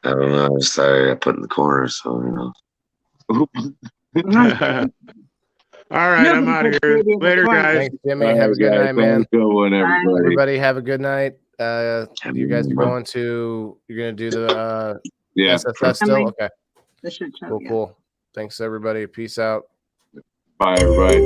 I don't know. I decided I got put in the corner, so you know. All right, I'm out of here. Later, guys. Thanks, Jimmy. Have a good night, man. Good one, everybody. Everybody, have a good night. You guys are going to. You're going to do the SFS still. Okay. Cool. Thanks, everybody. Peace out. Bye, everybody.